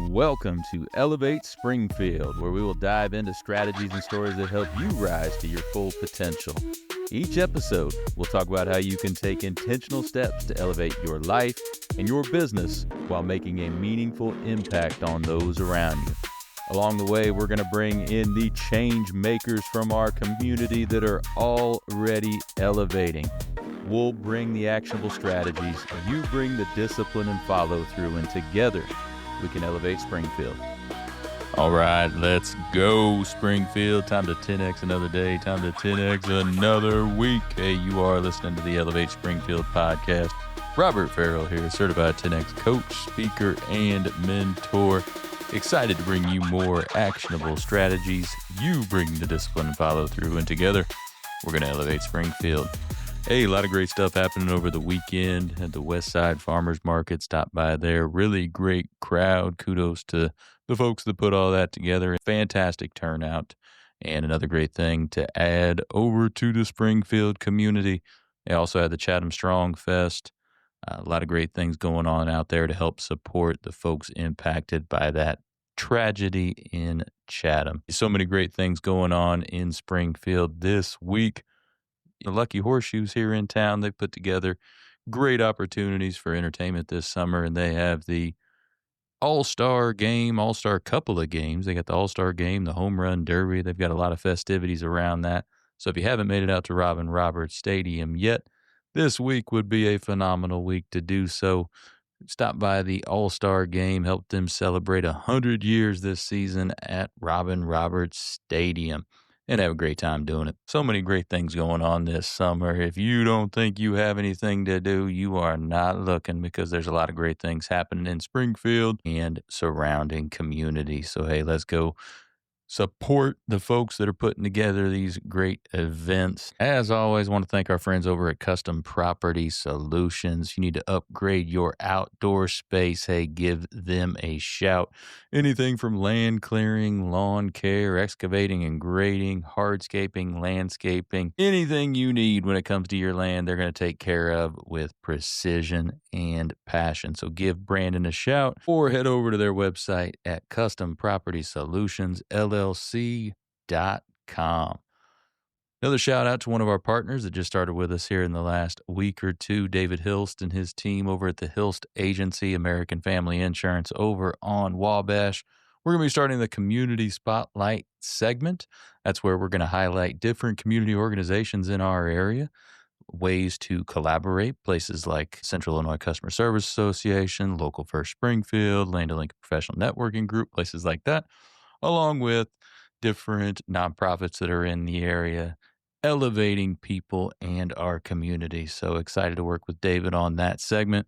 Welcome to Elevate Springfield, where we will dive into strategies and stories that help you rise to your full potential. Each episode, we'll talk about how you can take intentional steps to elevate your life and your business while making a meaningful impact on those around you. Along the way, we're going to bring in the change makers from our community that are already elevating. We'll bring the actionable strategies, and you bring the discipline and follow through, and together we can elevate Springfield. All right, let's go, Springfield. Time to 10X another day. Time to 10X another week. Hey, you are listening to the Elevate Springfield podcast. Robert Farrell here, certified 10X coach, speaker, and mentor. Excited to bring you more actionable strategies. You bring the discipline and follow through, and together we're going to elevate Springfield. Hey, a lot of great stuff happening over the weekend at the West Side Farmers Market. Stop by there. Really great crowd. Kudos to the folks that put all that together. Fantastic turnout. And another great thing to add over to the Springfield community, they also had the Chatham Strong Fest. A lot of great things going on out there to help support the folks impacted by that tragedy in Chatham. So many great things going on in Springfield this week. The Lucky Horseshoes here in town, they put together great opportunities for entertainment this summer, and they have the All-Star game, All-Star couple of games. They got the All-Star game, the Home Run Derby. They've got a lot of festivities around that. So if you haven't made it out to Robin Roberts Stadium yet, this week would be a phenomenal week to do so. Stop by the All-Star game, help them celebrate 100 years this season at Robin Roberts Stadium, and have a great time doing it. So many great things going on this summer. If you don't think you have anything to do, you are not looking, because there's a lot of great things happening in Springfield and surrounding community. So, hey, let's go support the folks that are putting together these great events. As always, I want to thank our friends over at Custom Property Solutions. You need to upgrade your outdoor space. Hey, give them a shout. Anything from land clearing, lawn care, excavating and grading, hardscaping, landscaping, anything you need when it comes to your land, they're going to take care of with precision and passion. So give Brandon a shout or head over to their website at custompropertysolutions.llc.com. Another shout out to one of our partners that just started with us here in the last week or two, David Hilst and his team over at the Hilst Agency, American Family Insurance over on Wabash. We're going to be starting the Community Spotlight segment. That's where we're going to highlight different community organizations in our area, ways to collaborate, places like Central Illinois Customer Service Association, Local First Springfield, Land to Lincoln Professional Networking Group, places like that, along with different nonprofits that are in the area, elevating people and our community. So excited to work with David on that segment.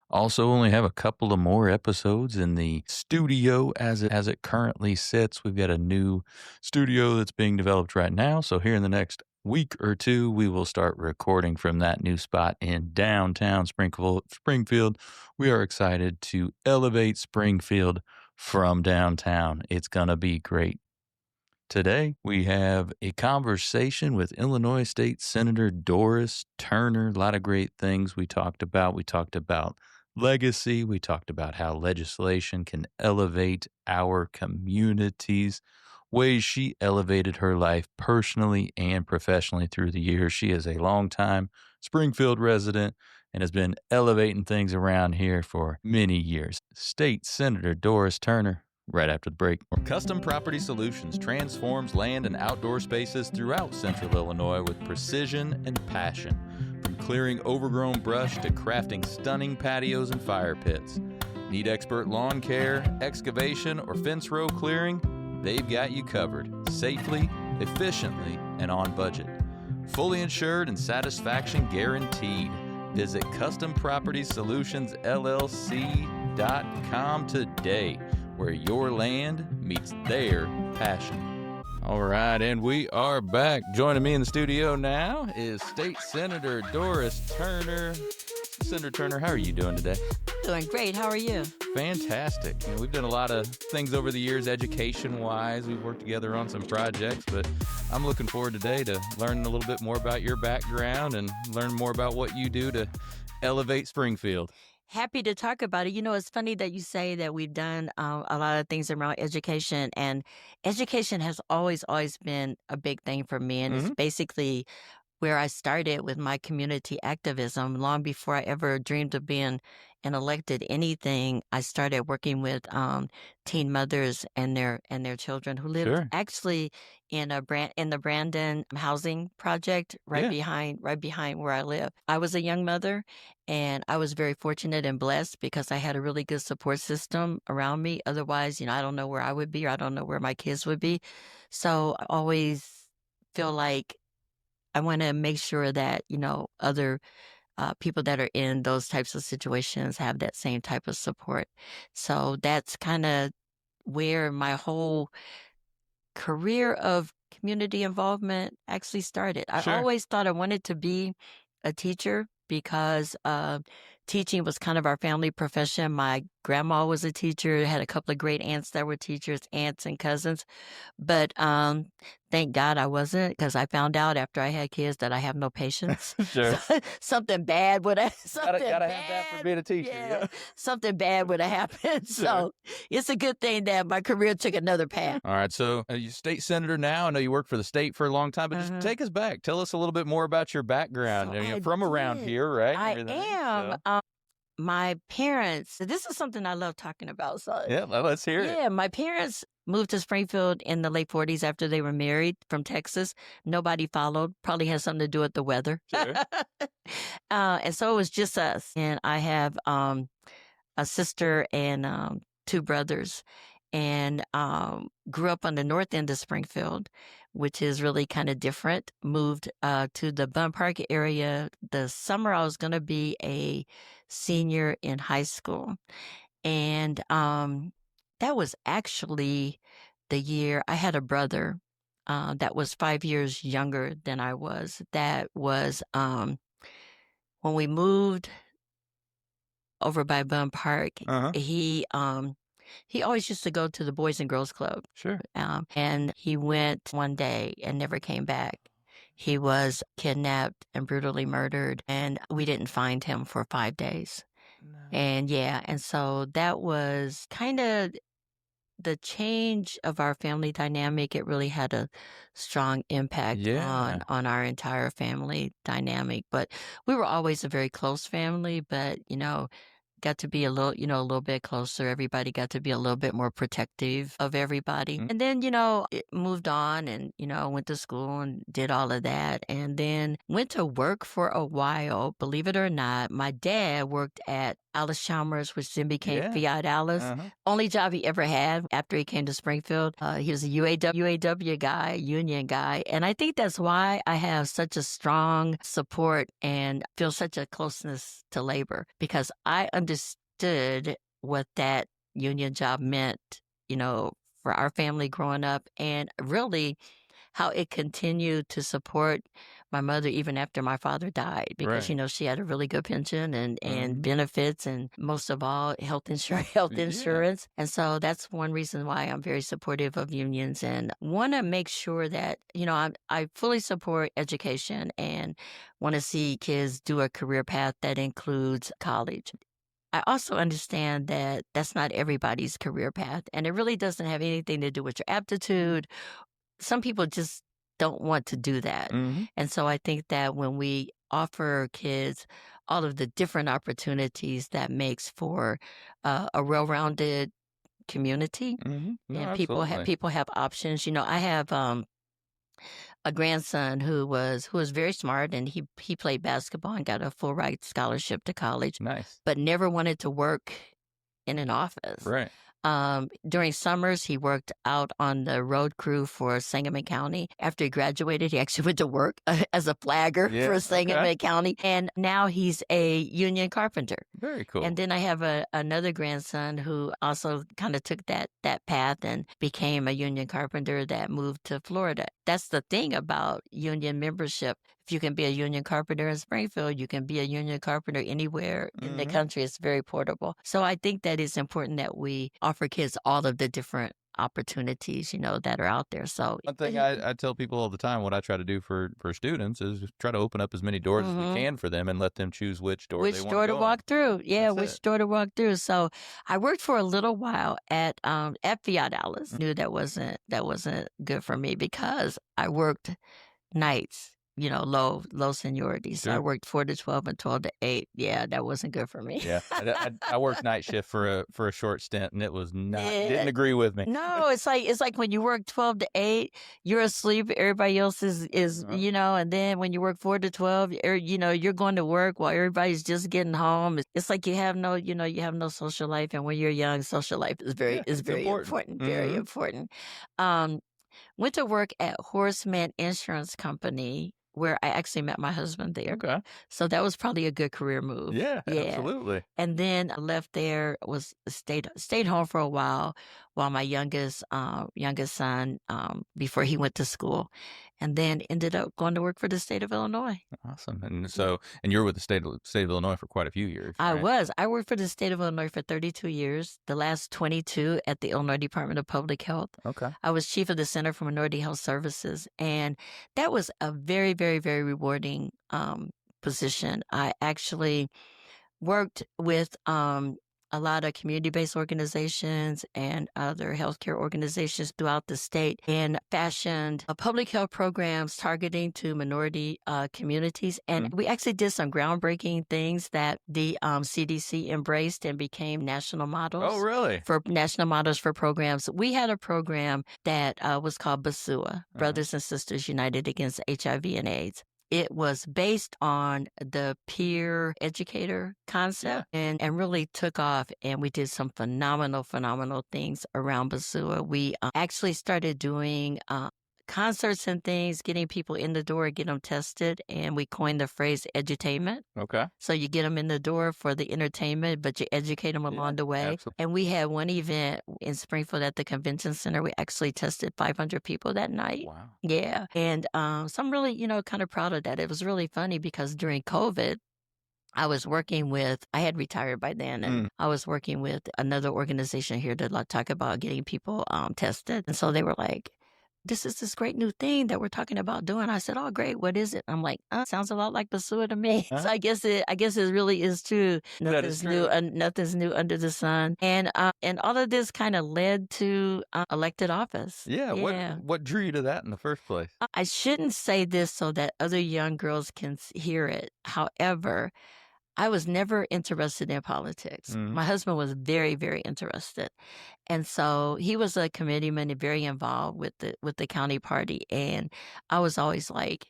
Also only have a couple of more episodes in the studio as it currently sits. We've got a new studio that's being developed right now. So here in the next week or two, we will start recording from that new spot in downtown Springfield. We are excited to elevate Springfield from downtown. It's going to be great. Today, we have a conversation with Illinois State Senator Doris Turner. A lot of great things we talked about. We talked about legacy. We talked about how legislation can elevate our communities, ways she elevated her life personally and professionally through the years. She is a longtime Springfield resident and has been elevating things around here for many years. State Senator Doris Turner, right after the break. Custom Property Solutions transforms land and outdoor spaces throughout Central Illinois with precision and passion. From clearing overgrown brush to crafting stunning patios and fire pits. Need expert lawn care, excavation, or fence row clearing? They've got you covered, safely, efficiently, and on budget. Fully insured and satisfaction guaranteed. Visit CustomPropertySolutionsLLC.com today, where your land meets their passion. All right, and we are back. Joining me in the studio now is State Senator Doris Turner. Senator Turner, how are you doing today? Doing great. How are you? Fantastic. You know, we've done a lot of things over the years, education-wise. We've worked together on some projects, but I'm looking forward today to learning a little bit more about your background and learn more about what you do to elevate Springfield. Happy to talk about it. It's funny that you say that we've done a lot of things around education, and education has always been a big thing for me. And it's Hmm. basically where I started with my community activism. Long before I ever dreamed of being an elected anything, I started working with teen mothers and their children who lived Sure. actually in the Brandon housing project Yeah. right behind where I live. I was a young mother, and I was very fortunate and blessed because I had a really good support system around me. Otherwise, I don't know where I would be, or I don't know where my kids would be. So I always feel like I want to make sure that, other people that are in those types of situations have that same type of support. So that's kind of where my whole career of community involvement actually started. I Sure. always thought I wanted to be a teacher because teaching was kind of our family profession. My grandma was a teacher, had a couple of great aunts that were teachers, aunts and cousins. But thank God I wasn't, because I found out after I had kids that I have no patience. Sure. Something bad would have something Gotta bad, have that for being a teacher. yeah, Yeah. something bad would have happened. Sure. So it's a good thing that my career took another path. All right. So you're state senator now. I know you worked for the state for a long time, but just take us back. Tell us a little bit more about your background. So You're I from around did. here, right? and I everything, am. so- My parents. This is something I love talking about. So Yeah. Let's hear it. yeah, my parents moved to Springfield in the late 40s after they were married from Texas. Nobody followed. Probably has something to do with the weather. Sure. And so it was just us. And I have a sister and two brothers, and grew up on the north end of Springfield, which is really kind of different. Moved to the Bun Park area the summer I was going to be a senior in high school. And that was actually the year I had a brother that was 5 years younger than I was. That was when we moved over by Bun Park. Uh huh. He always used to go to the Boys and Girls Club, Sure. and he went one day and never came back. He was kidnapped and brutally murdered, and we didn't find him for 5 days. No. And yeah, and so that was kind of the change of our family dynamic. It really had a strong impact Yeah. on our entire family dynamic. But we were always a very close family, but got to be a little bit closer. Everybody got to be a little bit more protective of everybody. Mm. And then, it moved on, and, went to school and did all of that, and then went to work for a while. Believe it or not, my dad worked at Alice Chalmers, which then became Yeah. Fiat Alice. Uh-huh. Only job he ever had after he came to Springfield. He was a UAW guy, union guy. And I think that's why I have such a strong support and feel such a closeness to labor, because I understood what that union job meant, for our family growing up, and really how it continued to support my mother even after my father died, because Right. she had a really good pension and Mhm. benefits, and most of all health insurance Yeah. And so that's one reason why I'm very supportive of unions, and want to make sure that I fully support education and want to see kids do a career path that includes college. I also understand that that's not everybody's career path, and it really doesn't have anything to do with your aptitude. Some people just don't want to do that. Mhm. And so I think that when we offer kids all of the different opportunities, that makes for a well-rounded community, Mhm. No, and absolutely. people have options. I have a grandson who was very smart, and he played basketball and got a full ride scholarship to college, Nice. but never wanted to work in an office. Right. During summers, he worked out on the road crew for Sangamon County. After he graduated, he actually went to work as a flagger Yeah. for Okay. Sangamon County, and now he's a union carpenter. Very cool. And then I have another grandson who also kind of took that path and became a union carpenter that moved to Florida. That's the thing about union membership. If you can be a union carpenter in Springfield, you can be a union carpenter anywhere in the Mhm. country. It's very portable. So I think that it's important that we offer kids all of the different opportunities, that are out there. So One thing I tell people all the time, what I try to do for students is just try to open up as many doors as we can for them and let them choose which door they which want to door to go in. walk through. Yeah, That's which it. door to walk through. So I worked for a little while at Fiat Alice. Knew that wasn't good for me because I worked nights, low seniority. So I Sure. worked 4 to 12 and 12 to 8. Yeah, that wasn't good for me. Yeah, I worked night shift for a short stint, and it was not didn't Yeah. agree with me. No, it's like when you work 12 to 8, you're asleep, everybody else is, and then when you work 4 to 12, you're going to work while everybody's just getting home. It's like you have no social life, and when you're young, social life is very Yeah, is it's very important. important, very important. Um Went to work at Horseman Insurance Company, where I actually met my husband there. Okay. So that was probably a good career move. Yeah, Yeah. absolutely. And then I left there, was stayed home for a while my youngest son before he went to school, and then ended up going to work for the state of Illinois. Awesome. And you're with the state of Illinois for quite a few years, I right? was. I worked for the state of Illinois for 32 years, the last 22 at the Illinois Department of Public Health. Okay. I was chief of the Center for Minority Health Services, and that was a very, very, very rewarding position. I actually worked with a lot of community-based organizations and other healthcare organizations throughout the state and fashioned public health programs targeting to minority communities. And we actually did some groundbreaking things that the CDC embraced and became national models. Oh, really? For national models for programs. We had a program that was called BASUA, Brothers and Sisters United Against HIV and AIDS. It was based on the peer educator concept and really took off. And we did some phenomenal things around Basua. We actually started doing concerts and things, getting people in the door, get them tested. And we coined the phrase edutainment. Okay. So you get them in the door for the entertainment, but you educate them along the way. Absolutely. And we had one event in Springfield at the convention center. We actually tested 500 people that night. Wow. Yeah. And so I'm really, kind of proud of that. It was really funny because during COVID, I had retired by then, and I was working with another organization here to talk about getting people tested. And so they were like, this is this great new thing that we're talking about doing. I said, oh, great. What is it? I'm like, sounds a lot like Basua to me. So I guess it really is true. Nothing's new under the sun. And all of this kind of led to elected office. Yeah. What drew you to that in the first place? I shouldn't say this so that other young girls can hear it. However, I was never interested in politics. My husband was very, very interested. And so he was a committeeman and very involved with the county party. And I was always like,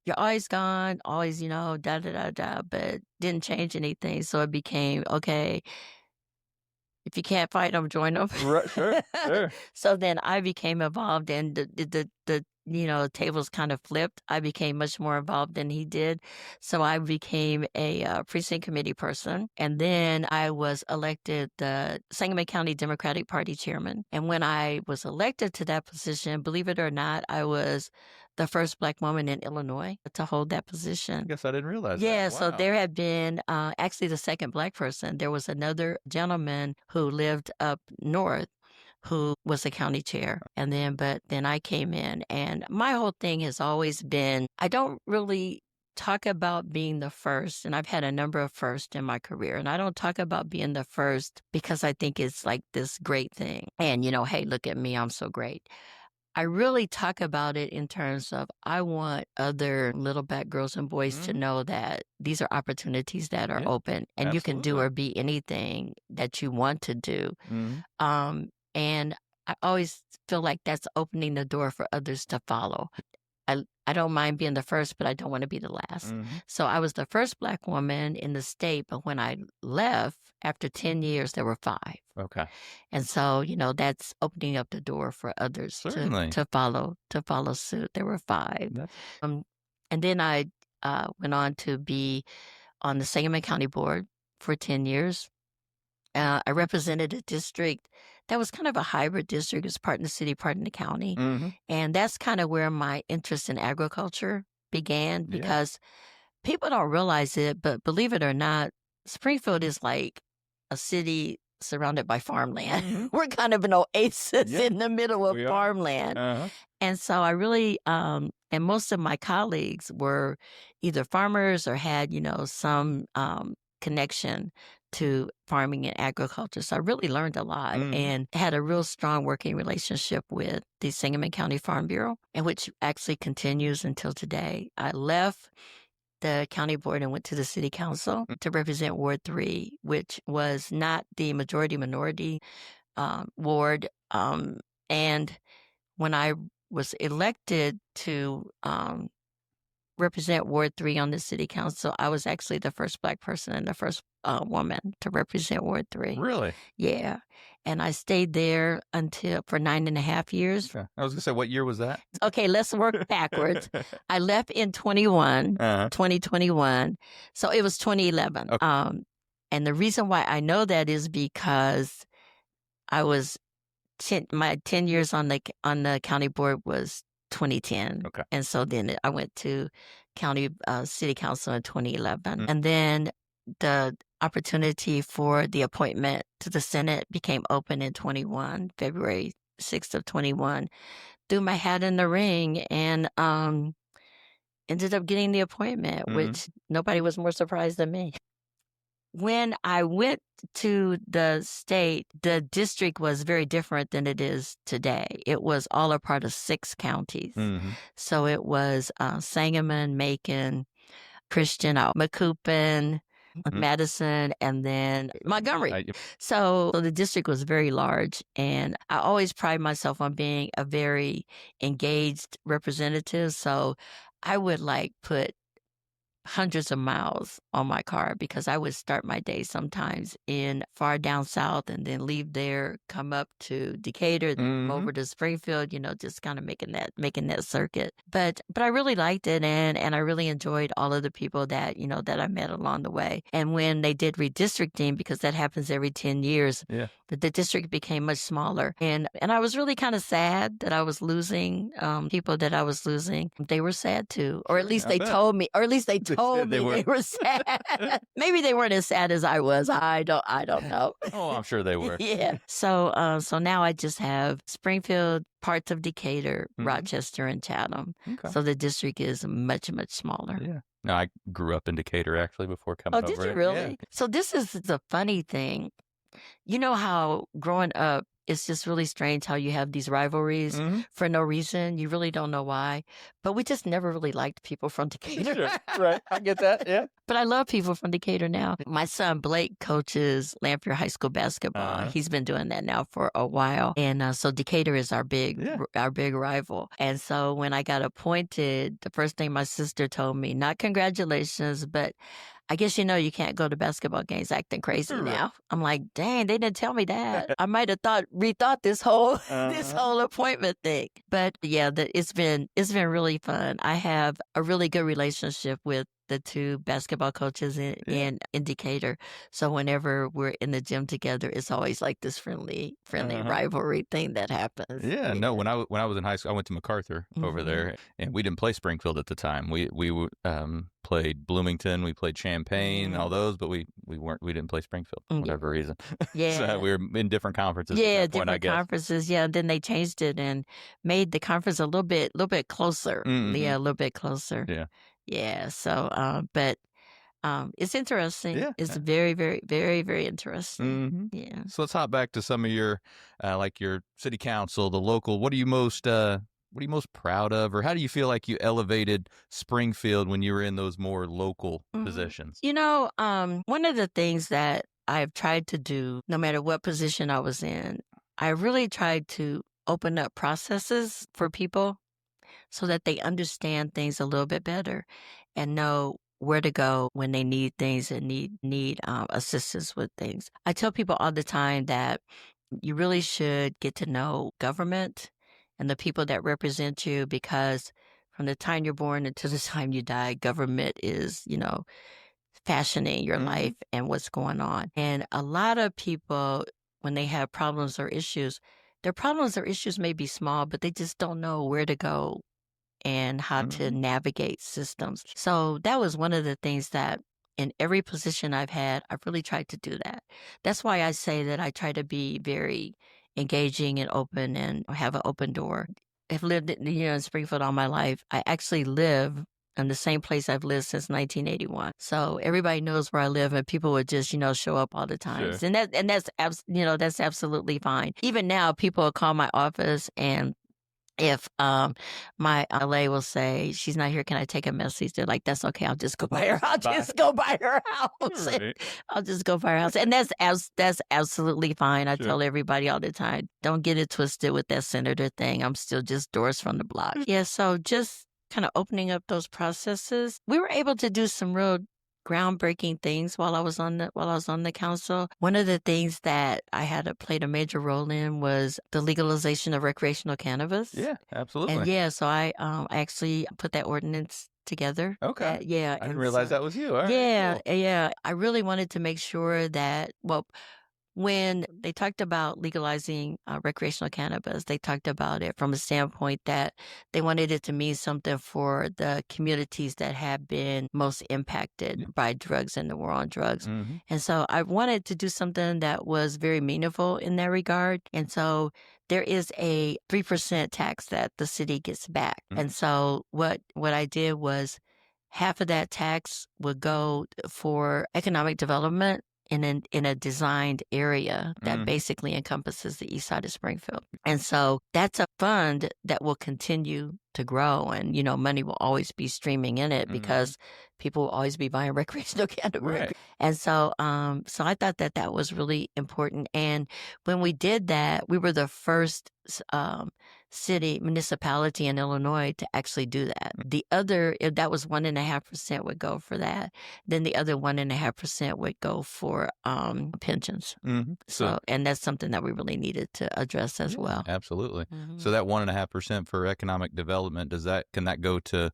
you're always gone, always, da, da, da, da, but didn't change anything. So it became, okay, if you can't fight them, join them. Right, sure. So then I became involved, and the tables kind of flipped. I became much more involved than he did. So I became a precinct committee person. And then I was elected the Sangamon County Democratic Party chairman. And when I was elected to that position, believe it or not, I was the first Black woman in Illinois to hold that position. I guess I didn't realize Yeah, that. so Wow. there had been actually the second Black person. There was another gentleman who lived up north who was a county chair. But then I came in, and my whole thing has always been, I don't really talk about being the first, and I've had a number of firsts in my career, and I don't talk about being the first because I think it's like this great thing. And, hey, look at me, I'm so great. I really talk about it in terms of I want other little Black girls and boys to know that these are opportunities that are open, and you can do or be anything that you want to do. And I always feel like that's opening the door for others to follow. I don't mind being the first, but I don't want to be the last. So I was the first Black woman in the state, but when I left, after 10 years, there were 5. Okay. And so, that's opening up the door for others to follow suit. There were 5. And then I went on to be on the Sangamon County Board for 10 years. I represented a district that was kind of a hybrid district. It was part in the city, part in the county. And that's kind of where my interest in agriculture began, because people don't realize it, but believe it or not, Springfield is like a city surrounded by farmland. Mm-hmm. We're kind of an oasis in the middle of We are. farmland. Uh-huh. And so I really, and most of my colleagues were either farmers or had, some connection to farming and agriculture. So I really learned a lot and had a real strong working relationship with the Sangamon County Farm Bureau, and which actually continues until today. I left the county board and went to the city council to represent Ward 3, which was not the majority minority ward. And when I was elected to represent Ward 3 on the city council, I was actually the first Black person and the first woman to represent Ward 3. Really? Yeah. And I stayed there for 9.5 years. Okay. I was going to say, what year was that? Okay, let's work backwards. I left in 2021. So it was 2011. Okay. And the reason why I know that is because I was my 10 years on the county board was 2010. Okay. And so then I went to county city council in 2011. And then the opportunity for the appointment to the Senate became open in February 6th of 21. Threw my hat in the ring and ended up getting the appointment, which nobody was more surprised than me. When I went to the state, the district was very different than it is today. It was all a part of 6 counties. So it was Sangamon, Macon, Christian, Macoupin, Madison, and then Montgomery. So the district was very large, and I always pride myself on being a very engaged representative. So I would put hundreds of miles on my car because I would start my day sometimes in far down south and then leave there, come up to Decatur, then over to Springfield, just kind of making that circuit. But I really liked it, and I really enjoyed all of the people that, that I met along the way. And when they did redistricting, because that happens every 10 years, the district became much smaller. And I was really kind of sad that I was losing people that I was losing. They were sad too, or at least they told me, they were sad. Maybe they weren't as sad as I was. I don't know. Oh, I'm sure they were. Yeah. So now I just have Springfield, parts of Decatur, Rochester, and Chatham. Okay. So the district is much, much smaller. Yeah. No, I grew up in Decatur actually before coming over. Oh, did you really? Yeah. So this is the funny thing. You know how growing up, it's just really strange how you have these rivalries for no reason. You really don't know why. But we just never really liked people from Decatur. Sure. Right. I get that. Yeah. But I love people from Decatur now. My son Blake coaches Lamprey High School basketball. He's been doing that now for a while. And so Decatur is our big rival. And so when I got appointed, the first thing my sister told me, not congratulations, but I guess you can't go to basketball games acting crazy now. I'm like, dang, they didn't tell me that. I might have rethought this whole appointment thing. But yeah, it's been really fun. I have a really good relationship with the 2 basketball coaches in Decatur. So whenever we're in the gym together, it's always like this friendly rivalry thing that happens. Yeah, no. When I was in high school, I went to MacArthur over there, and we didn't play Springfield at the time. We played Bloomington, we played Champaign, all those, but we didn't play Springfield for whatever reason. Yeah, so we were in different conferences. Yeah, at that point, different conferences. Yeah, then they changed it and made the conference a little bit closer. Yeah, a little bit closer. Yeah. Yeah. So, but it's interesting. Yeah. It's very, very, very, very interesting. Yeah. So let's hop back to some of your, your city council, the local. What are you most proud of, or how do you feel like you elevated Springfield when you were in those more local positions? One of the things that I've tried to do, no matter what position I was in, I really tried to open up processes for people so that they understand things a little bit better and know where to go when they need things and need assistance with things. I tell people all the time that you really should get to know government and the people that represent you, because from the time you're born until the time you die, government is, fashioning your life and what's going on. And a lot of people, when they have problems or issues, their problems or issues may be small, but they just don't know where to go and how to navigate systems. So that was one of the things that in every position I've had, I've really tried to do that. That's why I say that I try to be very engaging and open and have an open door. I've lived in Springfield all my life. I actually live in the same place I've lived since 1981. So everybody knows where I live, and people would just show up all the Sure. times, and that's absolutely fine. Even now, people will call my office, and if my LA will say she's not here, can I take a message? They're like, that's okay. I'll just go by her. I'll just go by her house. Right. I'll just go by her house, and that's absolutely fine. I Sure. tell everybody all the time, don't get it twisted with that senator thing. I'm still just Doris from the block. Yeah. So just kind of opening up those processes, we were able to do some real groundbreaking things while I was on the council. One of the things that I had played a major role in was the legalization of recreational cannabis. Yeah, absolutely. And yeah, so I actually put that ordinance together. Okay. Yeah. I didn't And realize so, that was you. All right, yeah, cool. yeah. I really wanted to make sure that, well, when they talked about legalizing recreational cannabis, they talked about it from a standpoint that they wanted it to mean something for the communities that have been most impacted by drugs and the war on drugs. Mhm. And so I wanted to do something that was very meaningful in that regard. And so there is a 3% tax that the city gets back. And so what I did was half of that tax would go for economic development in a designed area that basically encompasses the east side of Springfield. And so that's a fund that will continue to grow, and money will always be streaming in it because people will always be buying recreational cannabis. Right. And so so I thought that that was really important. And when we did that, we were the first municipality in Illinois to actually do that. The other, if that was 1.5% would go for that. Then the other 1.5% would go for pensions. So, and that's something that we really needed to address as well. Absolutely. So that 1.5% for economic development, can that go to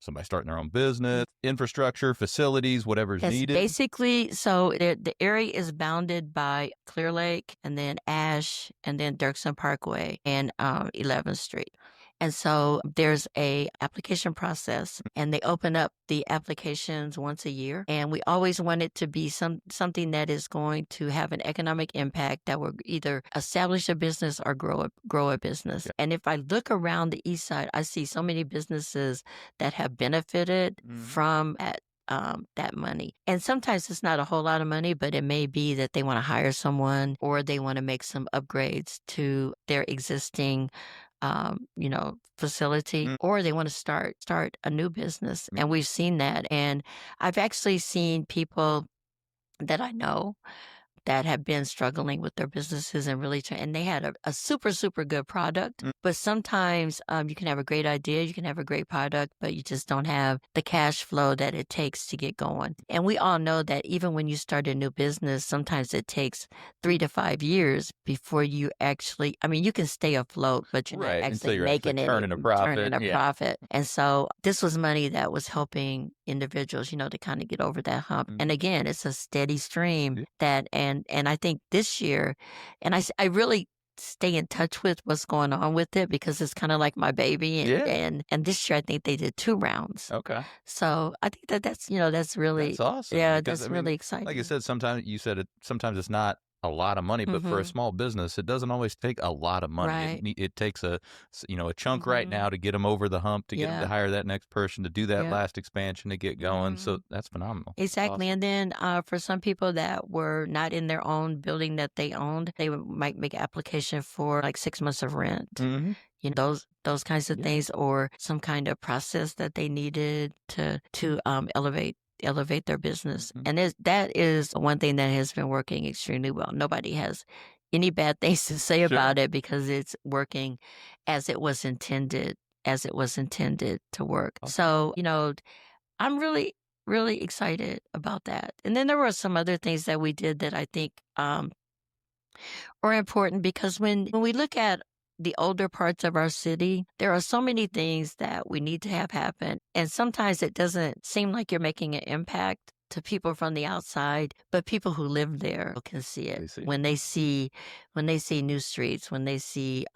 somebody starting their own business, infrastructure, facilities, whatever's Yes, needed? basically, so the area is bounded by Clear Lake and then Ash and then Dirksen Parkway and 11th Street. And so there's a application process, and they open up the applications once a year. And we always want it to be something that is going to have an economic impact that will either establish a business or grow a business. Yeah. And if I look around the east side, I see so many businesses that have benefited from that money. And sometimes it's not a whole lot of money, but it may be that they want to hire someone or they want to make some upgrades to their existing facility, or they want to start a new business. And we've seen that. And I've actually seen people that I know that have been struggling with their businesses and and they had a super, super good product. But sometimes you can have a great idea, you can have a great product, but you just don't have the cash flow that it takes to get going. And we all know that even when you start a new business, sometimes it takes 3 to 5 years before you actually, you can stay afloat, but you're not actually making it, turning a profit. Profit. And so this was money that was helping individuals, to kind of get over that hump. And again, it's a steady stream and I think this year, and I really stay in touch with what's going on with it because it's kind of like my baby. And this year I think they did 2 rounds. Okay. So I think that's really, that's awesome. Yeah, Because, that's really exciting. Like you said, sometimes it's not a lot of money, but for a small business, it doesn't always take a lot of money. Right. It takes a chunk right now to get them over the hump, to get them to hire that next person, to do that last expansion, to get going. So that's phenomenal. Exactly. Awesome. And then for some people that were not in their own building that they owned, they might make an application for like 6 months of rent. Those kinds of things, or some kind of process that they needed to elevate their business. And that is one thing that has been working extremely well. Nobody has any bad things to say about it because it's working as it was intended to work. So, I'm really, really excited about that. And then there were some other things that we did that I think are important because when we look at the older parts of our city, there are so many things that we need to have happen. And sometimes it doesn't seem like you're making an impact to people from the outside, but people who live there can see it when they see new streets, when they see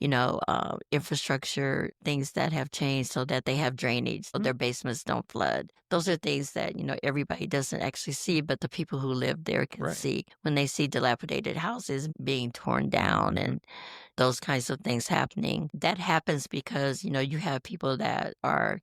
infrastructure, things that have changed so that they have drainage, so their basements don't flood. Those are things that, everybody doesn't actually see, but the people who live there can Right. see when they see dilapidated houses being torn down and those kinds of things happening. That happens because, you have people that are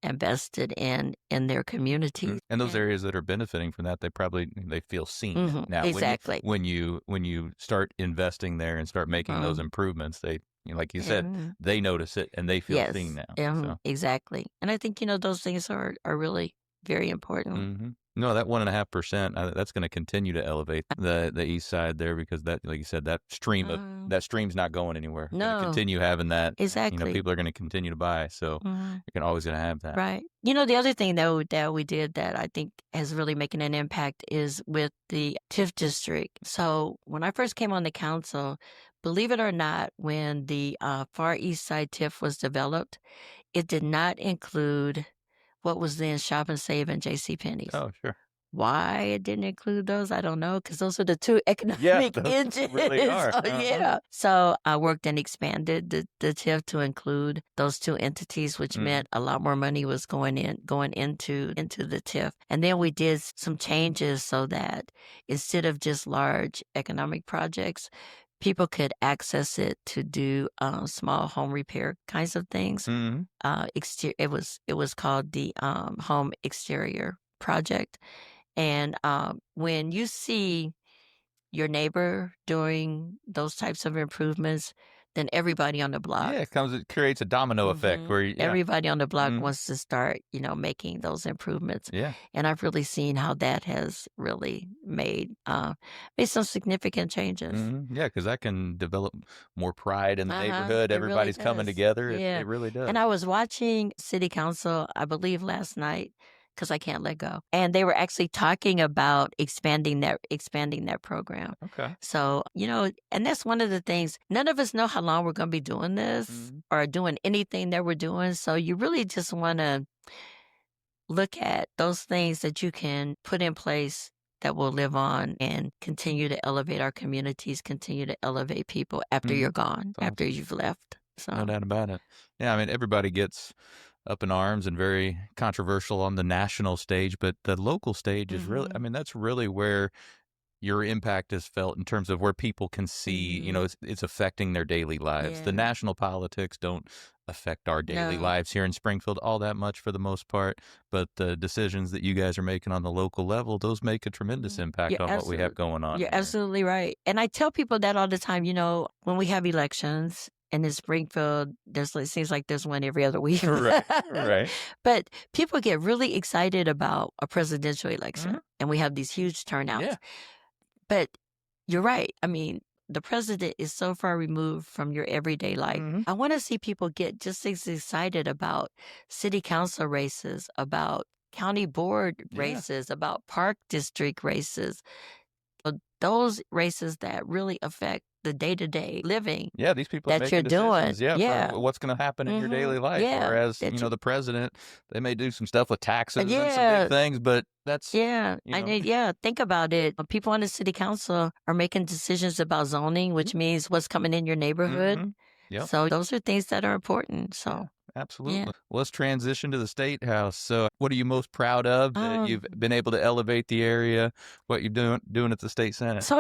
invested in their communities. And those areas that are benefiting from that, they feel seen. Now, Exactly. when you start investing there and start making those improvements, they, like you said, they notice it and they feel seen now. So. Exactly. And I think, those things are really very important. No, that 1.5%, that's going to continue to elevate the east side there, because that, like you said, that stream's not going anywhere. No. Going to continue having that. Exactly. People are going to continue to buy, so you're always going to have that. Right. The other thing that we did that I think has really making an impact is with the TIF district. So when I first came on the council, believe it or not, when the Far East Side TIF was developed, it did not include what was then Shop and Save and JCPenney's. Oh, sure. Why it didn't include those, I don't know, because those are the two economic engines. Really are. Yeah. So I worked and expanded the TIF to include those two entities, which meant a lot more money was going into the TIF. And then we did some changes so that instead of just large economic projects, people could access it to do small home repair kinds of things. It was called the Home Exterior Project. And when you see your neighbor doing those types of improvements, then everybody on the block. Yeah, it creates a domino effect where everybody on the block wants to start, making those improvements. Yeah. And I've really seen how that has really made some significant changes. Yeah, because that can develop more pride in the neighborhood. Everybody's really coming together. Yeah. It really does. And I was watching City Council, I believe last night, because I can't let go. And they were actually talking about expanding that program. Okay. So, and that's one of the things, none of us know how long we're going to be doing this or doing anything that we're doing. So you really just want to look at those things that you can put in place that will live on and continue to elevate our communities, continue to elevate people after you're gone, after you've left. So. No doubt about it. Yeah, I mean, everybody gets up in arms and very controversial on the national stage, but the local stage is really, that's really where your impact is felt in terms of where people can see, it's affecting their daily lives. Yeah. The national politics don't affect our daily lives here in Springfield all that much for the most part, but the decisions that you guys are making on the local level, those make a tremendous impact on what we have going on. You're absolutely right. And I tell people that all the time, when we have elections, and in Springfield, it seems like there's one every other week. Right. But people get really excited about a presidential election, and we have these huge turnouts. Yeah. But you're right. I mean, the president is so far removed from your everyday life. I want to see people get just as excited about city council races, about county board races, about park district races. Those races that really affect the day-to-day living. Yeah, these people that you're doing. For what's going to happen in your daily life. Whereas, the president, they may do some stuff with taxes and some big things, but that's... think about it. People on the city council are making decisions about zoning, which means what's coming in your neighborhood. Yep. So those are things that are important. So... Absolutely. Yeah. Well, let's transition to the State House. So what are you most proud of that you've been able to elevate the area, what you're doing at the State Senate? So,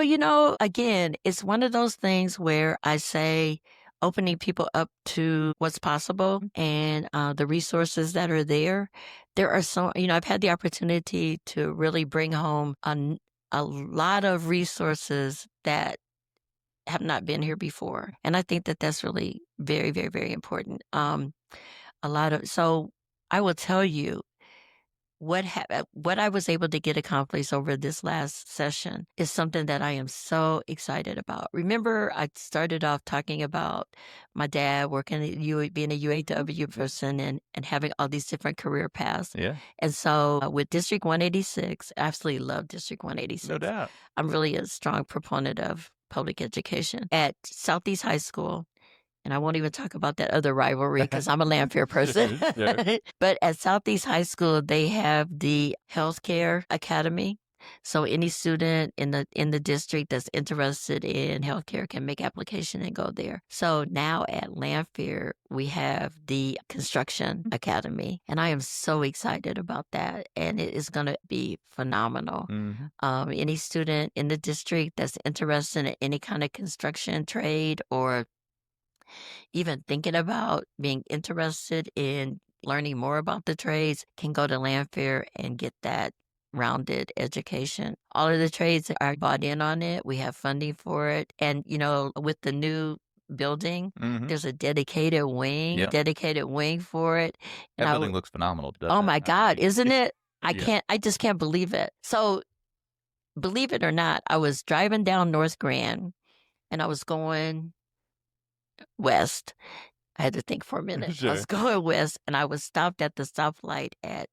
again, it's one of those things where I say opening people up to what's possible and the resources that are there. There are I've had the opportunity to really bring home a lot of resources that have not been here before. And I think that that's really very, very, very important. So I will tell you what I was able to get accomplished over this last session is something that I am so excited about. Remember, I started off talking about my dad working at being a UAW person and having all these different career paths. Yeah. And so with District 186, I absolutely love District 186. No doubt. I'm really a strong proponent of public education. At Southeast High School, and I won't even talk about that other rivalry because I'm a Lanphier person. Sure. But at Southeast High School, they have the Healthcare Academy. So any student in the district that's interested in healthcare can make application and go there. So now at Lanphier, we have the Construction Academy, and I am so excited about that. And it is going to be phenomenal. Any student in the district that's interested in any kind of construction trade or even thinking about being interested in learning more about the trades can go to Lanphier and get that rounded education. All of the trades are bought in on it. We have funding for it. And, with the new building, there's a dedicated wing for it. That building looks phenomenal, doesn't Oh it? my God, isn't it? Yeah. I just can't believe it. So believe it or not, I was driving down North Grand and I was going west. I had to think for a minute. I was going west and I was stopped at the stoplight at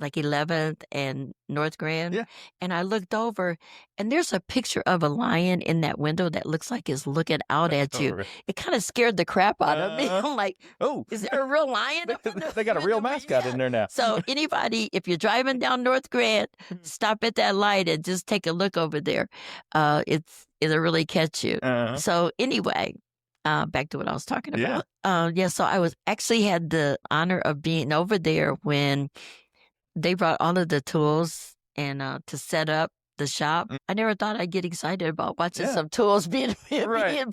11th and North Grand. Yeah. And I looked over and there's a picture of a lion in that window that looks like it's looking out at you. It kind of scared the crap out of me. I'm like, oh, is there a real lion? They got a real mascot in there now. So anybody, if you're driving down North Grand, stop at that light and just take a look over there. It'll really catch you. So anyway, back to what I was talking about. So I had the honor of being over there when they brought all of the tools and to set up the shop. I never thought I'd get excited about watching some tools being put in.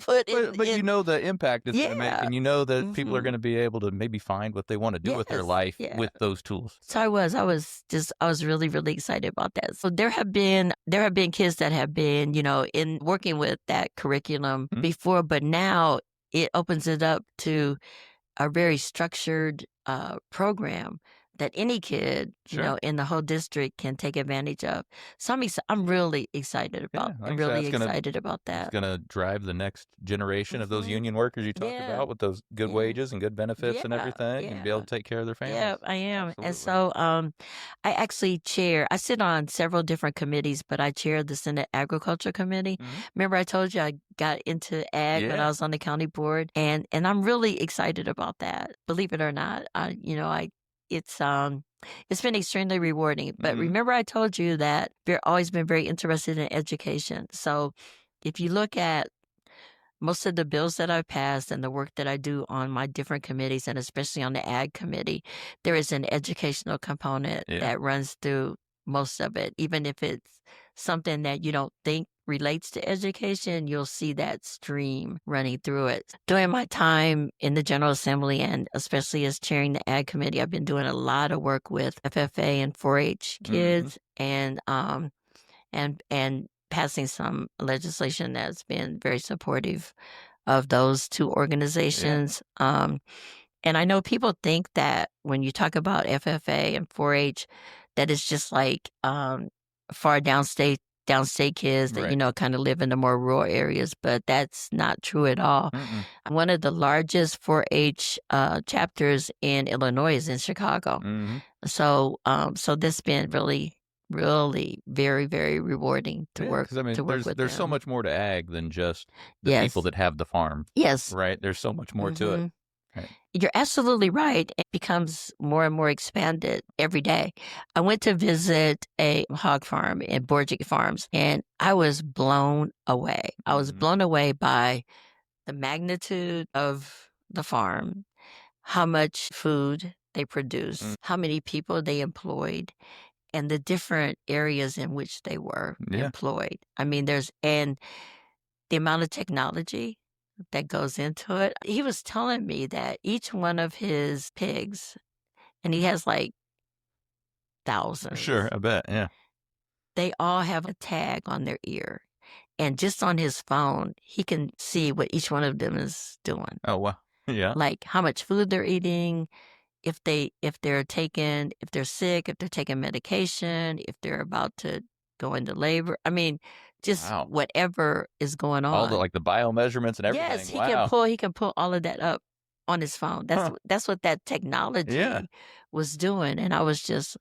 But you know the impact it's going to make, and you know that people are going to be able to maybe find what they want to do with their life with those tools. So I was really, really excited about that. So there have been kids that have been, in working with that curriculum before, but now it opens it up to a very structured program that any kid, in the whole district can take advantage of. So I'm really excited about. I'm really excited about that. It's going to drive the next generation of those union workers you talked about with those good wages and good benefits and everything, and be able to take care of their families. Yeah, I am. Absolutely. And so I actually I sit on several different committees, but I chair the Senate Agriculture Committee. Remember I told you I got into ag when I was on the county board, and I'm really excited about that. Believe it or not, it's been extremely rewarding. But remember I told you that we've always been very interested in education. So if you look at most of the bills that I've passed and the work that I do on my different committees, and especially on the ag committee, there is an educational component that runs through most of it. Even if it's something that you don't think relates to education, you'll see that stream running through it. During my time in the General Assembly, and especially as chairing the Ag Committee, I've been doing a lot of work with FFA and 4-H kids, and passing some legislation that's been very supportive of those two organizations. And I know people think that when you talk about FFA and 4-H, that it's just like far downstate kids that, kind of live in the more rural areas, but that's not true at all. One of the largest 4-H chapters in Illinois is in Chicago. So this has been really, really very, very rewarding to work. I mean, with there's them. so much more to ag than just the people that have the farm. Yes. Right? There's so much more to it. Right. You're absolutely right. It becomes more and more expanded every day. I went to visit a hog farm in Borgic Farms, and I was blown away. I was blown away by the magnitude of the farm, how much food they produce, how many people they employed, and the different areas in which they were employed. I mean, and the amount of technology that goes into it. He was telling me that each one of his pigs, and he has like thousands. Sure, I bet, yeah. They all have a tag on their ear. And just on his phone, he can see what each one of them is doing. Oh, wow. Yeah. Like how much food they're eating, if they're sick, if they're taking medication, if they're about to go into labor. I mean, just whatever is going on. All the biomeasurements and everything. Yes, he can pull all of that up on his phone. That's what that technology was doing, and I was just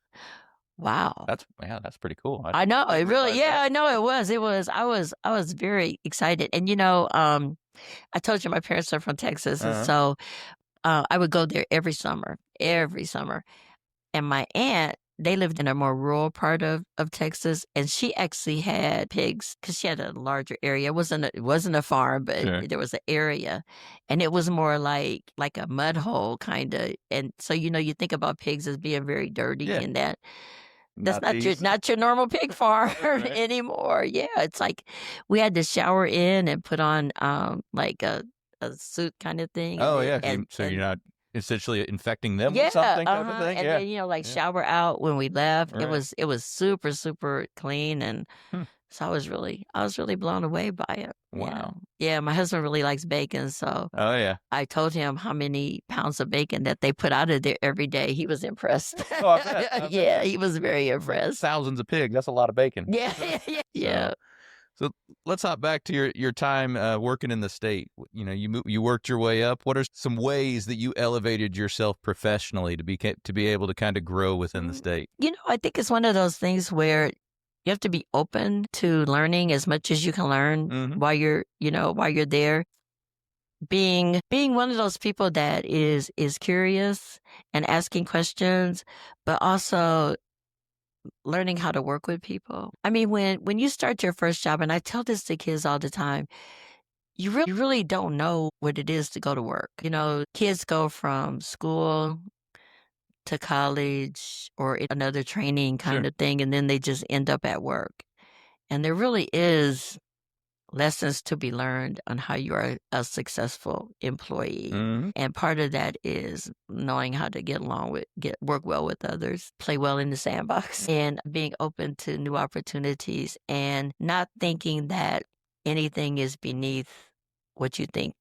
wow. That's pretty cool. I know it really. Yeah, I know it was. It was. I was very excited, and I told you my parents are from Texas, and so I would go there every summer, and my aunt they lived in a more rural part of Texas, and she actually had pigs because she had a larger area. It wasn't a farm, but Sure. there was an area, and it was more like a mud hole kind of. And so you think about pigs as being very dirty, Yeah. and that's Not not your these. not your normal pig farm Right. anymore. Yeah, it's like we had to shower in and put on like a suit kind of thing, and Oh, then yeah. So you're and not essentially infecting them with yeah, something type of thing? and Yeah. then like Yeah. shower out when we left. It Right. was super super clean, and Hmm. so I was really blown away by it. Yeah, Wow. yeah. My husband really likes bacon, so Oh, yeah. I told him how many pounds of bacon that they put out of there every day. He was impressed. Oh, I bet. I Yeah, bet. he was very impressed. Thousands of pigs. That's a lot of bacon. Yeah, yeah, yeah. So let's hop back to your time working in the state. You worked your way up. What are some ways that you elevated yourself professionally to be able to kind of grow within the state? I think it's one of those things where you have to be open to learning as much as you can learn Mm-hmm. while you're there. Being one of those people that is curious and asking questions, but also learning how to work with people. I mean, when you start your first job, and I tell this to kids all the time, you really don't know what it is to go to work. Kids go from school to college or another training kind Sure. of thing, and then they just end up at work. And there really is lessons to be learned on how you are a successful employee. Mm-hmm. And part of that is knowing how to work well with others, play well in the sandbox, and being open to new opportunities and not thinking that anything is beneath what you think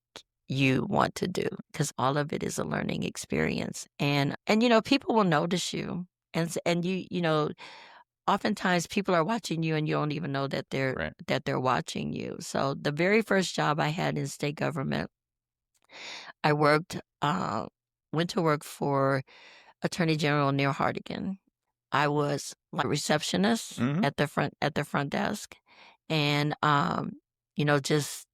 you want to do, because all of it is a learning experience. And people will notice you. And oftentimes people are watching you and you don't even know that they're Right. watching you. So the very first job I had in state government, I went to work for Attorney General Neil Hartigan. I was like a receptionist Mm-hmm. at the front desk, and just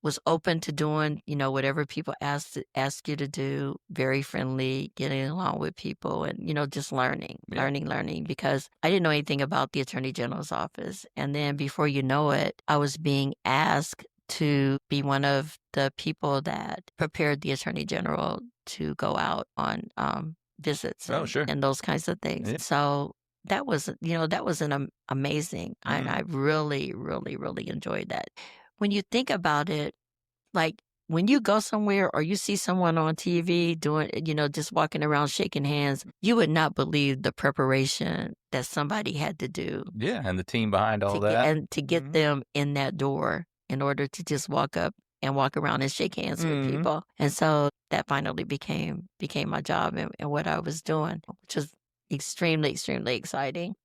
was open to doing, whatever people ask you to do, very friendly, getting along with people, and, just learning, Yeah. learning, because I didn't know anything about the Attorney General's office. And then before you know it, I was being asked to be one of the people that prepared the Attorney General to go out on visits Oh, sure. and those kinds of things. Yeah. So that was amazing. And I really, really, really enjoyed that. When you think about it, like when you go somewhere or you see someone on TV doing, just walking around shaking hands, you would not believe the preparation that somebody had to do Yeah, and the team behind all that. and to get them in that door in order to just walk up and walk around and shake hands with people. And so that finally became my job and what I was doing, which was extremely, extremely exciting.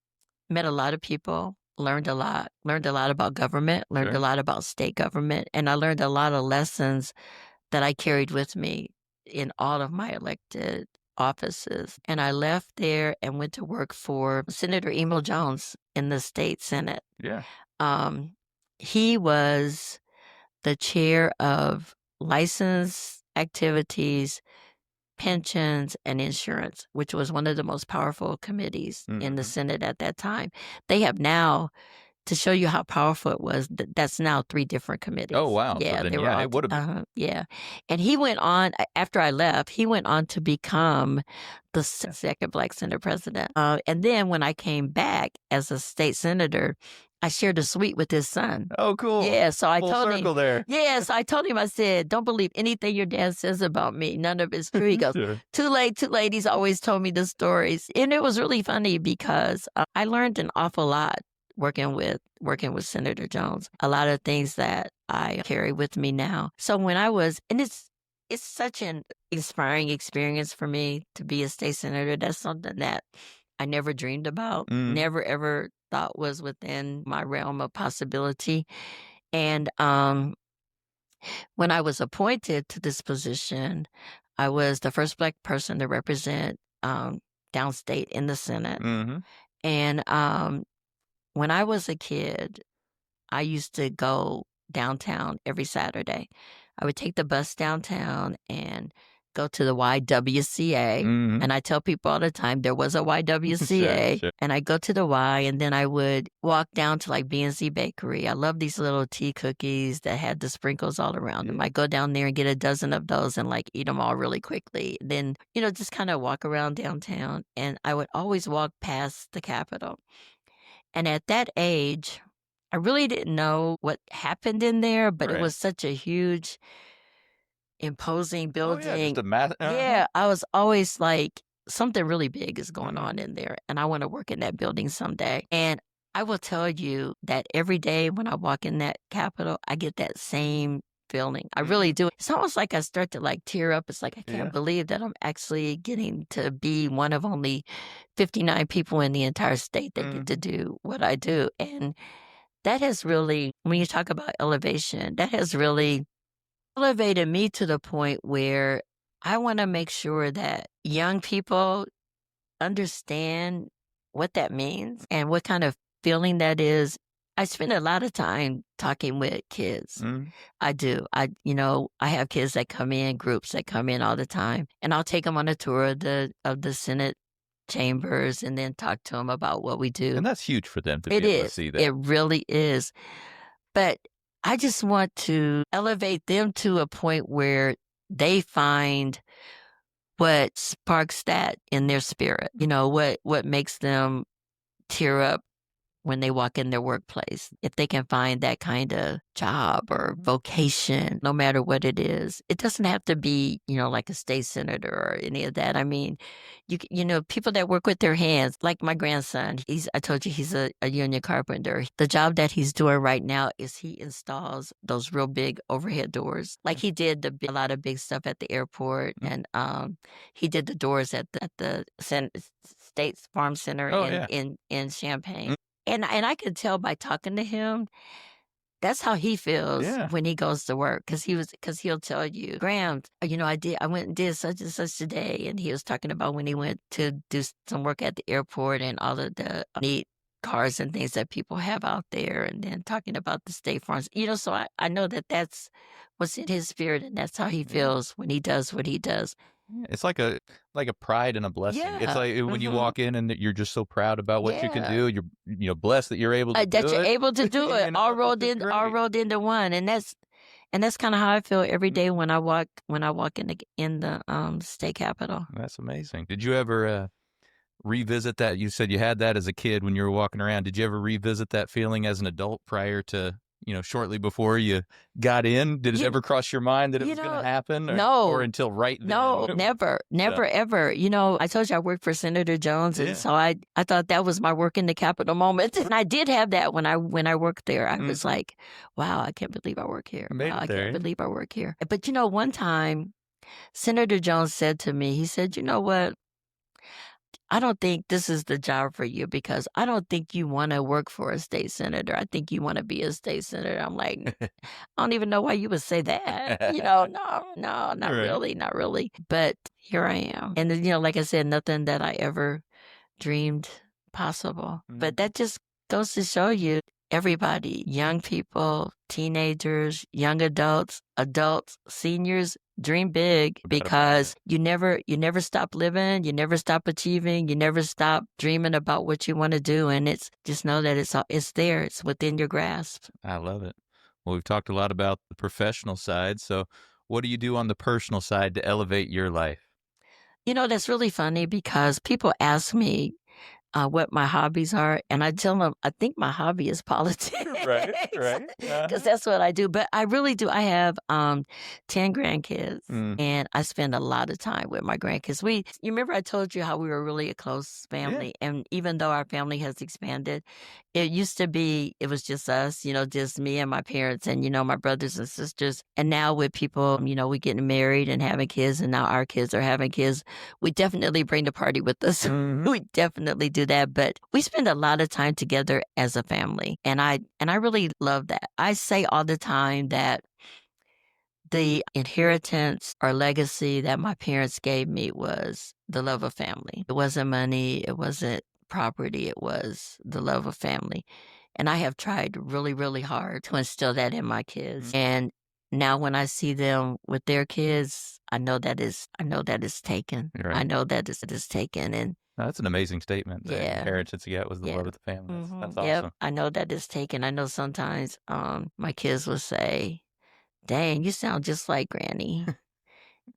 Met a lot of people, learned a lot about government, learned a lot about state government, and I learned a lot of lessons that I carried with me in all of my elected offices. And I left there and went to work for Senator Emil Jones in the state Senate. Yeah. He was the chair of license activities, pensions, and insurance, which was one of the most powerful committees in the Senate at that time. They have now, to show you how powerful it was, that's now 3 different committees. Oh, wow. Yeah, So then, they were all it would have been. yeah. And he went on, after I left, he went on to become the second Black Senate president. And then when I came back as a state senator, I shared a suite with his son. Oh, cool. Yeah, so I Full told circle him. there. Yes, I told him. I said, "Don't believe anything your dad says about me. None of it's true." He goes, Sure. "Too late, too late." He's always told me the stories, and it was really funny because I learned an awful lot working with Senator Jones. A lot of things that I carry with me now. So when I was, and it's such an inspiring experience for me to be a state senator. That's something that I never dreamed about, never ever thought was within my realm of possibility. And when I was appointed to this position, I was the first Black person to represent downstate in the Senate. And when I was a kid, I used to go downtown every Saturday. I would take the bus downtown and go to the YWCA. Mhm. And I tell people all the time there was a YWCA. Sure. And I go to the Y, and then I would walk down to like B&Z Bakery. I love these little tea cookies that had the sprinkles all around them. Yeah. I go down there and get a dozen of those and like eat them all really quickly. Then, just kind of walk around downtown. And I would always walk past the Capitol. And at that age, I really didn't know what happened in there, but it Right. was such a huge, imposing Oh, yeah, just building. a math Yeah, I was always like, something really big is going Mhm. on in there, and I want to work in that building someday. And I will tell you that every day when I walk in that Capitol, I get that same feeling. I really do. It's almost like I start to like tear up. It's like I can't Yeah. believe that I'm actually getting to be one of only 59 people in the entire state that get to do what I do. And that has really, when you talk about elevation, that has really elevated me to the point where I want to make sure that young people understand what that means and what kind of feeling that is. I spend a lot of time talking with kids. Mhm. I do. I have kids that come in, groups that come in all the time, and I'll take them on a tour of the Senate chambers and then talk to them about what we do. And that's huge for them to It be able to is. see that. It really is. But I just want to elevate them to a point where they find what sparks that in their spirit. What makes them tear up when they walk in their workplace. If they can find that kind of job or vocation, no matter what it is, it doesn't have to be, like a state senator or any of that. I mean, people that work with their hands, like my grandson, I told you he's a union carpenter. The job that he's doing right now is he installs those real big overhead doors. Like he did a lot of big stuff at the airport, and he did the doors at the State Farm Center Oh, yeah. in Champaign. And I could tell by talking to him, that's how he feels Yeah. when he goes to work. Because he'll tell you, Graham, I went and did such and such today. And he was talking about when he went to do some work at the airport and all of the neat cars and things that people have out there. And then talking about the state farms, so I know that that's what's in his spirit. And that's how he feels when he does what he does. Yeah, it's like a pride and a blessing. It's Yeah. like when you walk in and that you're just so proud about what you can Yeah. do. You're blessed that you're able to That do you're it. able to do it, all rolled It's in, great. all rolled into one, and that's kind of how I feel every day when I walk in the state capitol. That's amazing. Did you ever revisit that? You said you had that as a kid when you were walking around. Did you ever revisit that feeling as an adult prior to, shortly before you got in? Did it ever cross your mind that it was going to happen? No. Or until right then? No, never, ever. I told you I worked for Senator Jones, and so I thought that was my work in the Capitol moment, and I did have that when I worked there. I was like, wow, I can't believe I work here. Made Wow, it I there, can't yeah. believe I work here. But one time, Senator Jones said to me, he said, "You know what? I don't think this is the job for you because I don't think you want to work for a state senator. I think you want to be a state senator." I'm like, I don't even know why you would say that. No, not Right. really, not really. But here I am. And then, like I said, nothing that I ever dreamed possible. But that just goes to show you everybody, young people, teenagers, young adults, seniors, dream big because you never stop living, you never stop achieving, you never stop dreaming about what you want to do, and it's just know that it's there, it's within your grasp. I love it. Well, we've talked a lot about the professional side. So what do you do on the personal side to elevate your life? That's really funny because people ask me what my hobbies are, and I tell them I think my hobby is politics. Right. Because that's what I do. But I really do. I have 10 grandkids, and I spend a lot of time with my grandkids. You remember I told you how we were really a close family, and even though our family has expanded, it used to be, it was just us, just me and my parents and, my brothers and sisters. And now with people, we getting married and having kids, and now our kids are having kids. We definitely bring the party with us. We definitely do that. But we spend a lot of time together as a family. And I really love that. I say all the time that the inheritance or legacy that my parents gave me was the love of family. It wasn't money. It wasn't property. It was the love of family. And I have tried really, really hard to instill that in my kids. And now when I see them with their kids, I know that is taken. Right. I know that is taken. And That's an amazing statement. The yeah. inheritance you get was the Yeah. love of the family. That's Yep. awesome. I know that is taken. I know sometimes my kids will say, "Dang, you sound just like Granny."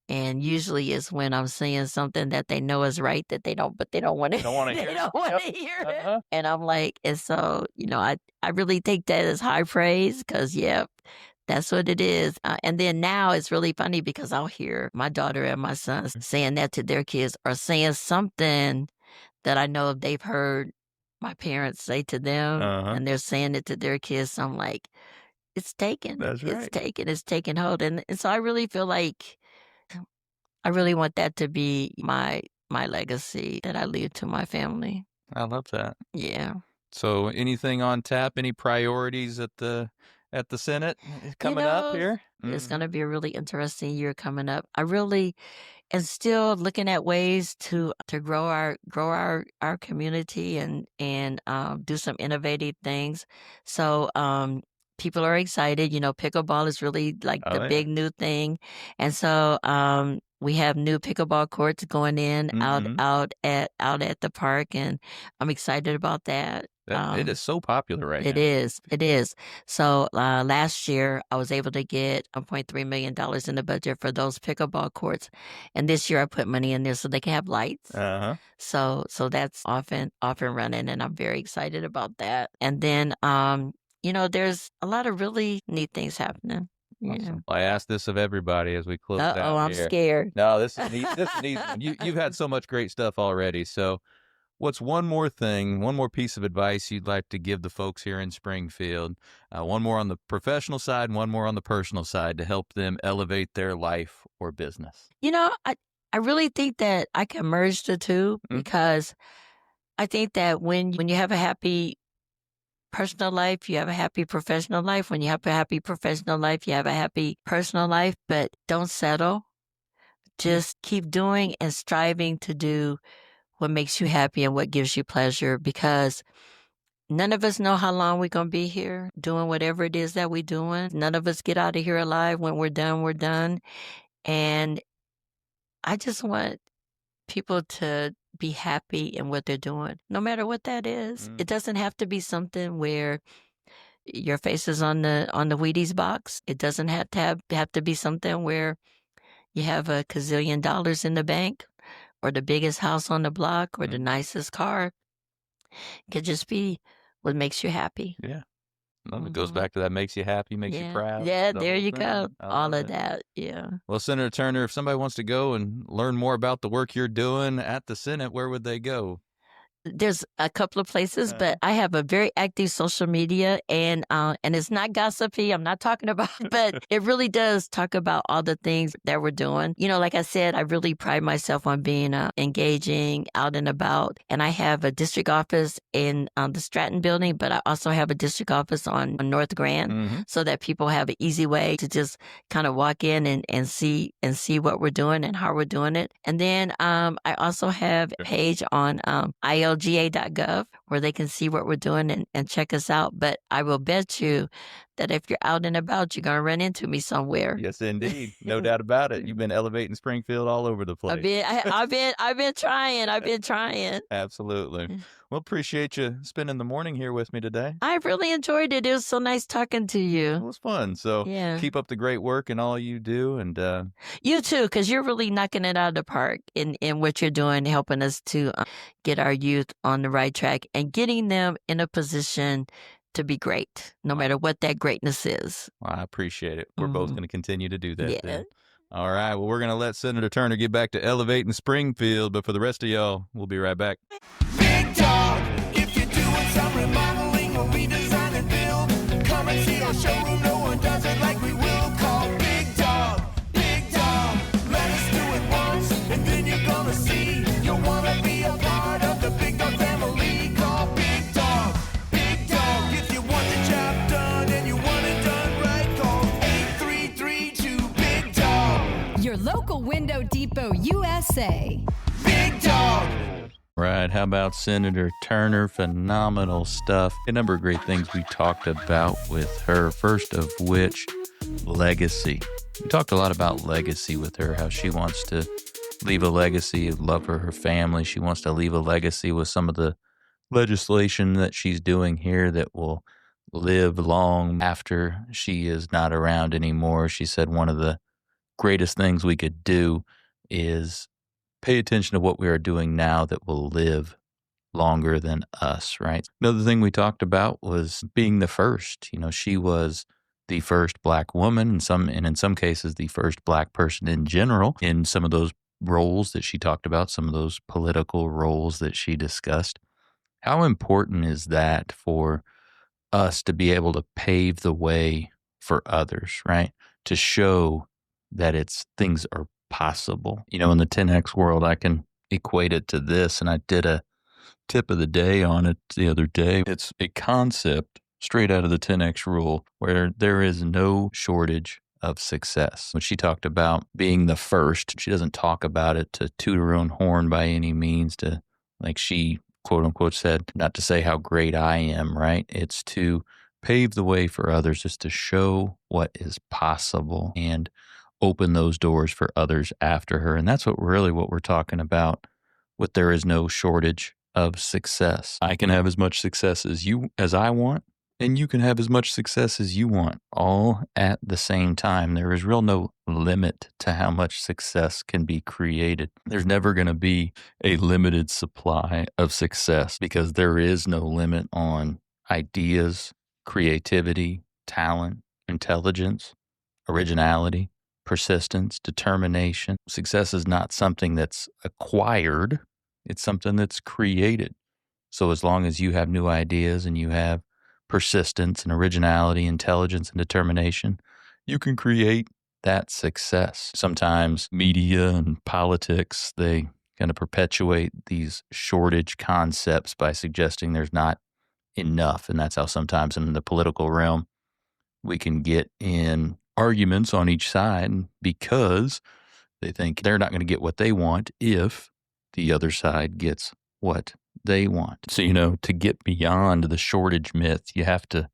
And usually it's when I'm saying something that they know is right that they don't want to Don't want to they hear. don't want to hear it. Uh-huh. And I'm like, and so, I really take that as high praise because, yeah, that's what it is. And then now it's really funny because I'll hear my daughter and my sons saying that to their kids or saying something that I know they've heard my parents say to them, Uh-huh. and they're saying it to their kids. So I'm like, it's taken. That's right. It's taken hold. And so I really feel like I really want that to be my legacy that I leave to my family. I love that. Yeah. So anything on tap? Any priorities at the Senate coming up here? It's going to be a really interesting year coming up. I really and still looking at ways to grow our community and do some innovative things. So people are excited. Pickleball is really like the big new thing, and so we have new pickleball courts going in out at the park, and I'm excited about that. It is so popular right now. It is. So last year, I was able to get $1.3 million in the budget for those pickleball courts. And this year, I put money in there so they can have lights. Uh-huh. So that's off and running, and I'm very excited about that. And then, there's a lot of really neat things happening. Yeah. Awesome. I ask this of everybody as we close down here. I'm scared. No, this is neat. This is neat. You've had so much great stuff already. So what's one more piece of advice you'd like to give the folks here in Springfield? One more on the professional side and one more on the personal side to help them elevate their life or business. I really think that I can merge the two because I think that when you have a happy personal life, you have a happy professional life. When you have a happy professional life, you have a happy personal life, but don't settle. Just keep doing and striving to do what makes you happy and what gives you pleasure, because none of us know how long we're going to be here doing whatever it is that we're doing. None of us get out of here alive. When we're done, we're done. And I just want people to be happy in what they're doing, no matter what that is. It doesn't have to be something where your face is on the Wheaties box. It doesn't have to be something where you have a gazillion dollars in the bank or the biggest house on the block or the nicest car. It could just be what makes you happy. Yeah. Well, it goes back to that makes you happy, makes you proud. Yeah, there you go. All of that. Yeah. Well, Senator Turner, if somebody wants to go and learn more about the work you're doing at the Senate, where would they go? There's a couple of places, but I have a very active social media, and it's not gossipy. I'm not talking about, but it really does talk about all the things that we're doing. Like I said, I really pride myself on being engaging, out and about. And I have a district office in the Stratton building, but I also have a district office on North Grand, so that people have an easy way to just kind of walk in and see what we're doing and how we're doing it. And then I also have a page on ILGA.gov where they can see what we're doing and check us out. But I will bet you that if you're out and about, you're going to run into me somewhere. Yes, indeed. No doubt about it. You've been elevating Springfield all over the place. I've been trying. Absolutely. Well, appreciate you spending the morning here with me today. I really enjoyed it. It was so nice talking to you. It was fun. So keep up the great work and all you do. And you too, because you're really knocking it out of the park in what you're doing, helping us to get our youth on the right track and getting them in a position to be great, no matter what that greatness is. Well, I appreciate it. We're both going to continue to do that. Then. All right. Well, we're going to let Senator Turner get back to elevating Springfield. But for the rest of y'all, we'll be right back. Big dog, if you're doing some remodeling or redesign and build, come and see our showroom. No one does it like we will. Call Big Dog, Big Dog. Let us do it once, and then you're going to see. You'll want to be a part of the Big Dog family. Call Big Dog, Big Dog. If you want the job done and you want it done right, call 8332 Big Dog. Your local Window Depot USA. Big Dog. Right. How about Senator Turner? Phenomenal stuff. A number of great things we talked about with her, first of which legacy. We talked a lot about legacy with her, how she wants to leave a legacy of love for her family. She wants to leave a legacy with some of the legislation that she's doing here that will live long after she is not around anymore. She said one of the greatest things we could do is pay attention to what we are doing now that will live longer than us, right? Another thing we talked about was being the first. She was the first Black woman, and in some cases, the first Black person in general in some of those roles that she talked about, some of those political roles that she discussed. How important is that for us to be able to pave the way for others, right? To show that things are possible. In the 10X world, I can equate it to this, and I did a tip of the day on it the other day. It's a concept straight out of the 10X rule where there is no shortage of success. When she talked about being the first, she doesn't talk about it to toot her own horn by any means, to, like she quote unquote said, not to say how great I am, right? It's to pave the way for others, just to show what is possible and open those doors for others after her. And that's what we're talking about with there is no shortage of success. I can have as much success as I want, and you can have as much success as you want, all at the same time. There is no limit to how much success can be created. There's never going to be a limited supply of success because there is no limit on ideas, creativity, talent, intelligence, originality, persistence, determination. Success is not something that's acquired. It's something that's created. So as long as you have new ideas and you have persistence and originality, intelligence and determination, you can create that success. Sometimes media and politics, they kind of perpetuate these shortage concepts by suggesting there's not enough. And that's how sometimes in the political realm, we can get in arguments on each side because they think they're not going to get what they want if the other side gets what they want. So, to get beyond the shortage myth, you have to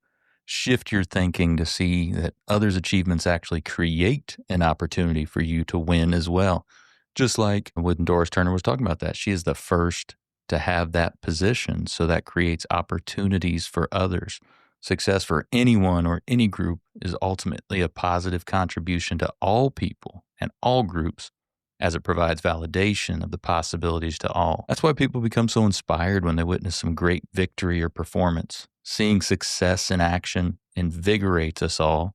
shift your thinking to see that others' achievements actually create an opportunity for you to win as well. Just like when Doris Turner was talking about that, she is the first to have that position. So that creates opportunities for others. Success for anyone or any group is ultimately a positive contribution to all people and all groups, as it provides validation of the possibilities to all. That's why people become so inspired when they witness some great victory or performance. Seeing success in action invigorates us all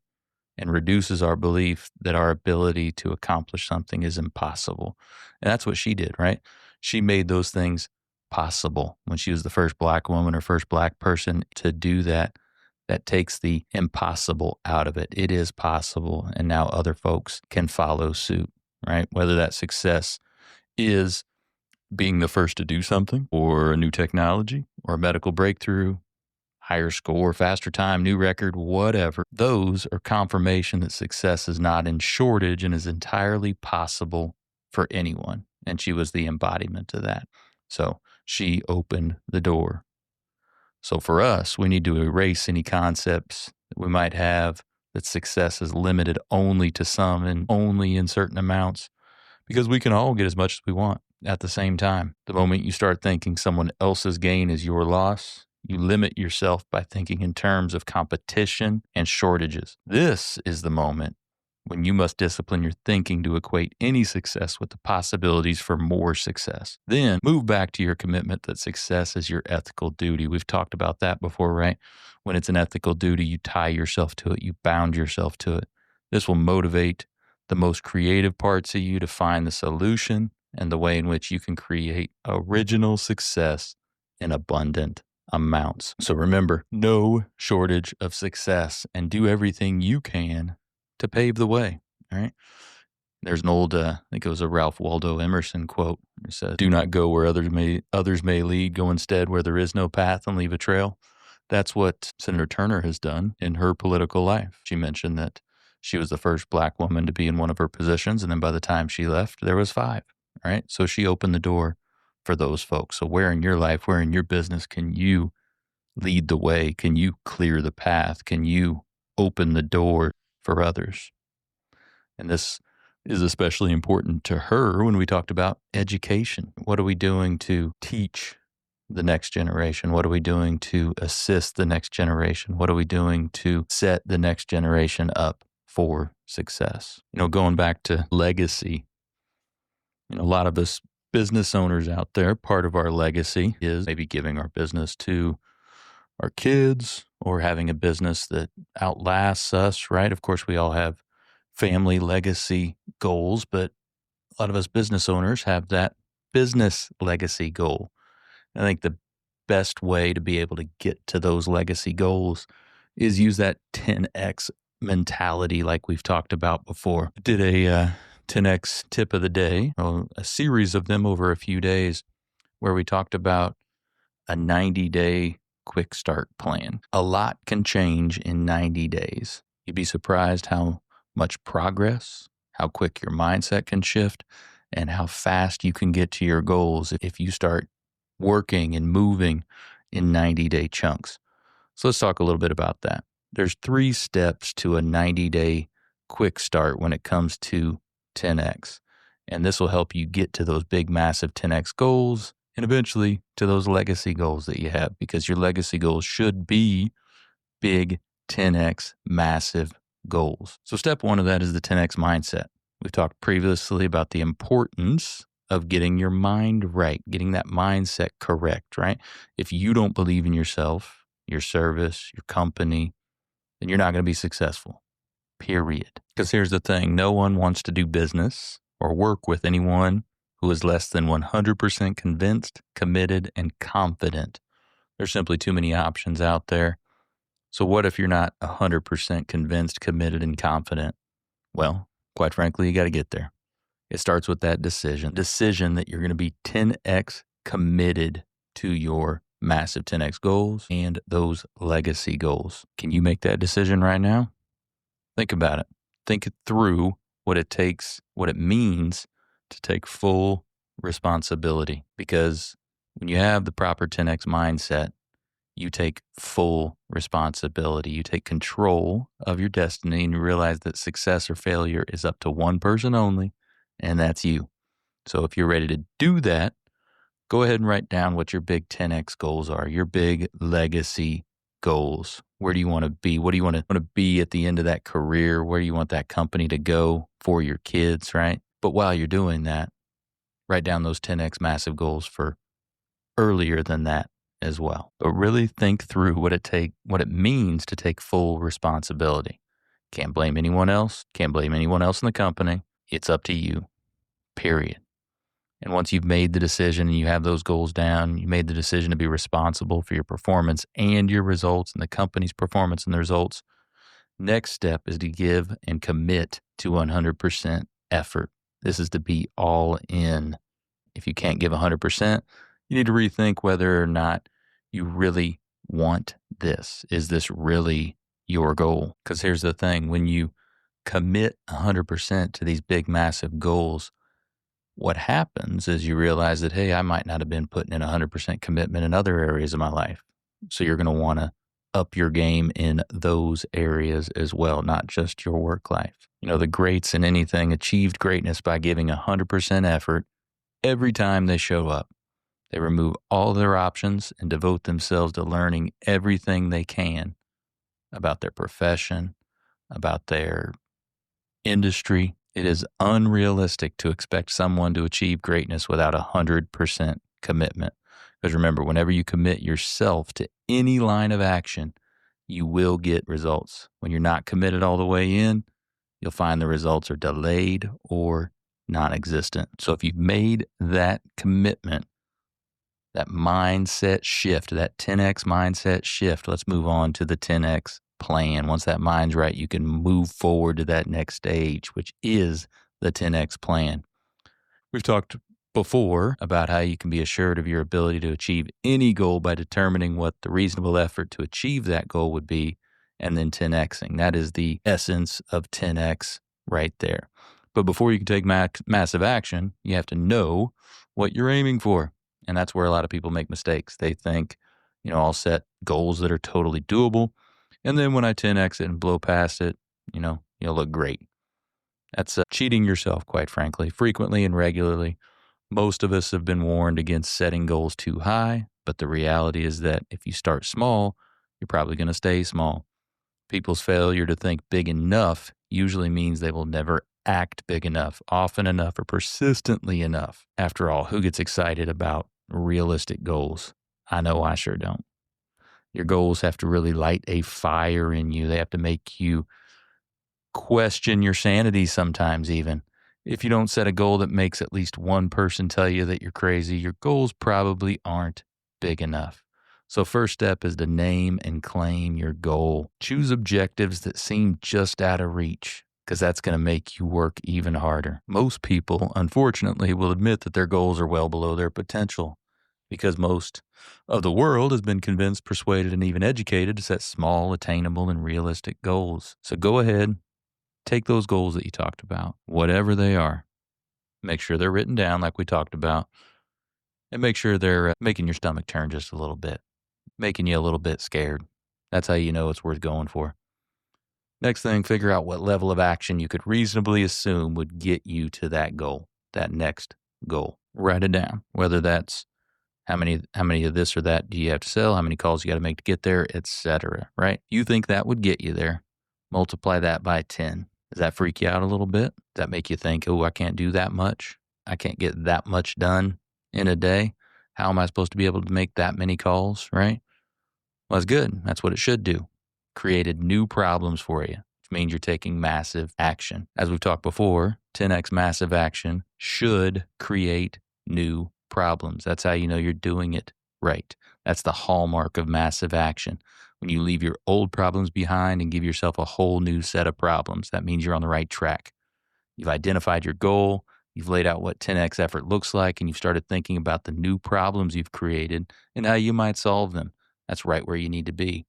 and reduces our belief that our ability to accomplish something is impossible. And that's what she did, right? She made those things possible when she was the first Black woman or first Black person to do that. That takes the impossible out of it. It is possible, and now other folks can follow suit, right? Whether that success is being the first to do something, or a new technology, or a medical breakthrough, higher score, faster time, new record, whatever. Those are confirmation that success is not in shortage and is entirely possible for anyone. And she was the embodiment of that. So she opened the door. So for us, we need to erase any concepts that we might have that success is limited only to some and only in certain amounts, because we can all get as much as we want at the same time. The moment you start thinking someone else's gain is your loss, you limit yourself by thinking in terms of competition and shortages. This is the moment when you must discipline your thinking to equate any success with the possibilities for more success. Then move back to your commitment that success is your ethical duty. We've talked about that before, right? When it's an ethical duty, you tie yourself to it, you bound yourself to it. This will motivate the most creative parts of you to find the solution and the way in which you can create original success in abundant amounts. So remember, no shortage of success, and do everything you can to pave the way. All right. There's an old, I think it was a Ralph Waldo Emerson quote. It says, "Do not go where others may lead. Go instead where there is no path and leave a trail." That's what Senator Turner has done in her political life. She mentioned that she was the first Black woman to be in one of her positions, and then by the time she left, there was 5. All right. So she opened the door for those folks. So where in your life, where in your business can you lead the way? Can you clear the path? Can you open the door for others. And this is especially important to her when we talked about education. What are we doing to teach the next generation? What are we doing to assist the next generation? What are we doing to set the next generation up for success? Going back to legacy, a lot of us business owners out there, part of our legacy is maybe giving our business to our kids or having a business that outlasts us, right? Of course, we all have family legacy goals, but a lot of us business owners have that business legacy goal. I think the best way to be able to get to those legacy goals is use that 10X mentality like we've talked about before. I did a 10X tip of the day, a series of them over a few days where we talked about a 90-day quick start plan. A lot can change in 90 days. You'd be surprised how much progress, how quick your mindset can shift, and how fast you can get to your goals if you start working and moving in 90-day chunks. So let's talk a little bit about that. There's 3 steps to a 90-day quick start when it comes to 10X. And this will help you get to those big, massive 10X goals and eventually to those legacy goals that you have, because your legacy goals should be big 10X massive goals. So step 1 of that is the 10X mindset. We've talked previously about the importance of getting your mind right, getting that mindset correct, right? If you don't believe in yourself, your service, your company, then you're not going to be successful, period. Because here's the thing, no one wants to do business or work with anyone who is less than 100% convinced, committed, and confident. There's simply too many options out there. So what if you're not 100% convinced, committed, and confident? Well, quite frankly, you got to get there. It starts with that decision that you're going to be 10X committed to your massive 10X goals and those legacy goals. Can you make that decision right now? Think about it. Think it through, what it takes, what it means to take full responsibility. Because when you have the proper 10X mindset, you take full responsibility. You take control of your destiny, and you realize that success or failure is up to one person only, and that's you. So if you're ready to do that, go ahead and write down what your big 10X goals are, your big legacy goals. Where do you want to be? What do you want to be at the end of that career? Where do you want that company to go for your kids, right? But while you're doing that, write down those 10X massive goals for earlier than that as well. But really think through what it means to take full responsibility. Can't blame anyone else. Can't blame anyone else in the company. It's up to you, period. And once you've made the decision and you have those goals down, you made the decision to be responsible for your performance and your results and the company's performance and the results, next step is to give and commit to 100% effort. This is to be all in. If you can't give 100%, you need to rethink whether or not you really want this. Is this really your goal? Because here's the thing, when you commit 100% to these big, massive goals, what happens is you realize that, hey, I might not have been putting in 100% commitment in other areas of my life. So you're going to want to up your game in those areas as well, not just your work life. The greats in anything achieved greatness by giving 100% effort every time they show up. They remove all their options and devote themselves to learning everything they can about their profession, about their industry. It is unrealistic to expect someone to achieve greatness without 100% commitment. Because remember, whenever you commit yourself to any line of action, you will get results. When you're not committed all the way in, you'll find the results are delayed or non-existent. So if you've made that commitment, that mindset shift, that 10X mindset shift, let's move on to the 10X plan. Once that mind's right, you can move forward to that next stage, which is the 10X plan. We've talked before about how you can be assured of your ability to achieve any goal by determining what the reasonable effort to achieve that goal would be, and then 10Xing. That is the essence of 10X right there. But before you can take massive action, you have to know what you're aiming for. And that's where a lot of people make mistakes. They think, I'll set goals that are totally doable. And then when I 10X it and blow past it, you you'll look great. That's cheating yourself, quite frankly, frequently and regularly. Most of us have been warned against setting goals too high, but the reality is that if you start small, you're probably going to stay small. People's failure to think big enough usually means they will never act big enough, often enough, or persistently enough. After all, who gets excited about realistic goals? I know I sure don't. Your goals have to really light a fire in you. They have to make you question your sanity sometimes even. If you don't set a goal that makes at least one person tell you that you're crazy, your goals probably aren't big enough. So first step is to name and claim your goal. Choose objectives that seem just out of reach, because that's going to make you work even harder. Most people, unfortunately, will admit that their goals are well below their potential, because most of the world has been convinced, persuaded, and even educated to set small, attainable, and realistic goals. So go ahead, take those goals that you talked about, whatever they are. Make sure they're written down like we talked about, and make sure they're making your stomach turn just a little bit, making you a little bit scared. That's how you know it's worth going for. Next thing, figure out what level of action you could reasonably assume would get you to that goal, that next goal. Write it down, whether that's how many of this or that do you have to sell, how many calls you got to make to get there, etc., right? You think that would get you there. Multiply that by 10. Does that freak you out a little bit? Does that make you think, oh, I can't do that much? I can't get that much done in a day? How am I supposed to be able to make that many calls, right? Well, that's good. That's what it should do. Created new problems for you, which means you're taking massive action. As we've talked before, 10x massive action should create new problems. That's how you know you're doing it right. That's the hallmark of massive action. When you leave your old problems behind and give yourself a whole new set of problems, that means you're on the right track. You've identified your goal, you've laid out what 10x effort looks like, and you've started thinking about the new problems you've created and how you might solve them. That's right where you need to be.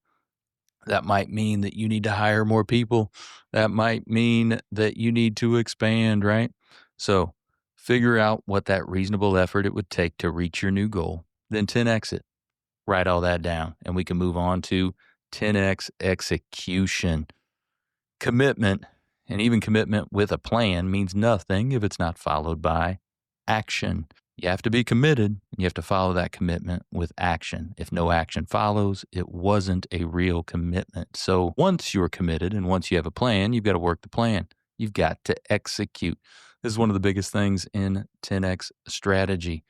That might mean that you need to hire more people. That might mean that you need to expand, right? So figure out what that reasonable effort it would take to reach your new goal, then 10x it. Write all that down, and we can move on to 10x execution. Commitment, and even commitment with a plan, means nothing if it's not followed by action. You have to be committed, and you have to follow that commitment with action. If no action follows, it wasn't a real commitment. So once you're committed and once you have a plan, you've got to work the plan. You've got to execute. This is one of the biggest things in 10x strategy.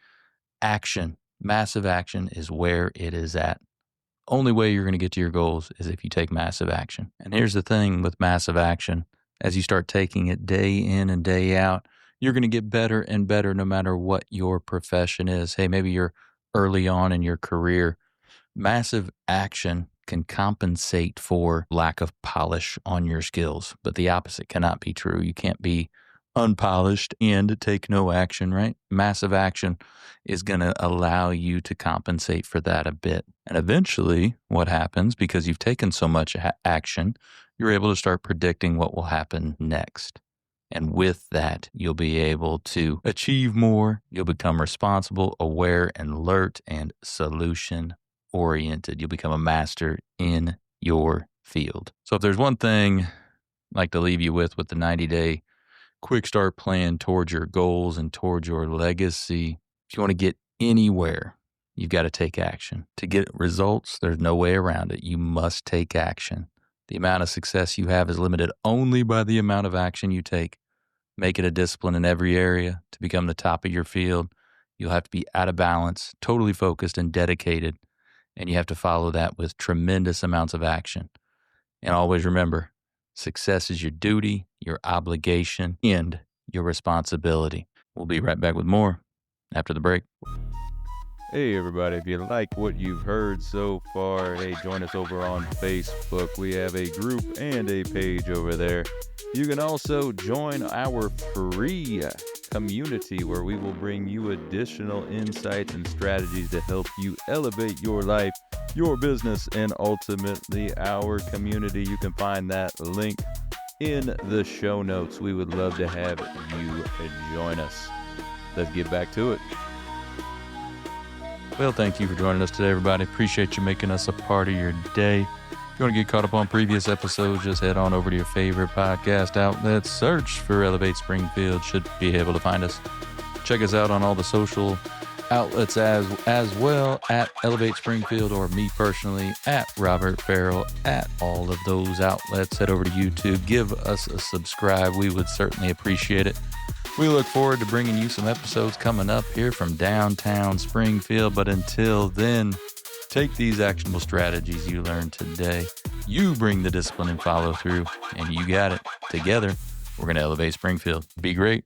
Action. Massive action is where it is at. Only way you're going to get to your goals is if you take massive action. And here's the thing with massive action. As you start taking it day in and day out, you're going to get better and better no matter what your profession is. Hey, maybe you're early on in your career. Massive action can compensate for lack of polish on your skills, but the opposite cannot be true. You can't be unpolished and take no action, right? Massive action is going to allow you to compensate for that a bit. And eventually what happens, because you've taken so much action, you're able to start predicting what will happen next. And with that, you'll be able to achieve more. You'll become responsible, aware, and alert, and solution-oriented. You'll become a master in your field. So if there's one thing I'd like to leave you with the 90-day quick start plan towards your goals and towards your legacy, if you want to get anywhere, you've got to take action. To get results, there's no way around it. You must take action. The amount of success you have is limited only by the amount of action you take. Make it a discipline in every area to become the top of your field. You'll have to be out of balance, totally focused and dedicated, and you have to follow that with tremendous amounts of action. And always remember, success is your duty, your obligation, and your responsibility. We'll be right back with more after the break. Hey everybody, if you like what you've heard so far, hey, join us over on Facebook. We have a group and a page over there. You can also join our free community where we will bring you additional insights and strategies to help you elevate your life, your business, and ultimately our community. You can find that link in the show notes. We would love to have you join us. Let's get back to it. Well, thank you for joining us today, everybody. Appreciate you making us a part of your day. If you want to get caught up on previous episodes, just head on over to your favorite podcast outlet. Search for Elevate Springfield. Should be able to find us. Check us out on all the social outlets as well at Elevate Springfield, or me personally at Robert Farrell at all of those outlets. Head over to YouTube. Give us a subscribe. We would certainly appreciate it. We look forward to bringing you some episodes coming up here from downtown Springfield. But until then, take these actionable strategies you learned today. You bring the discipline and follow through, and you got it. Together, we're going to elevate Springfield. Be great.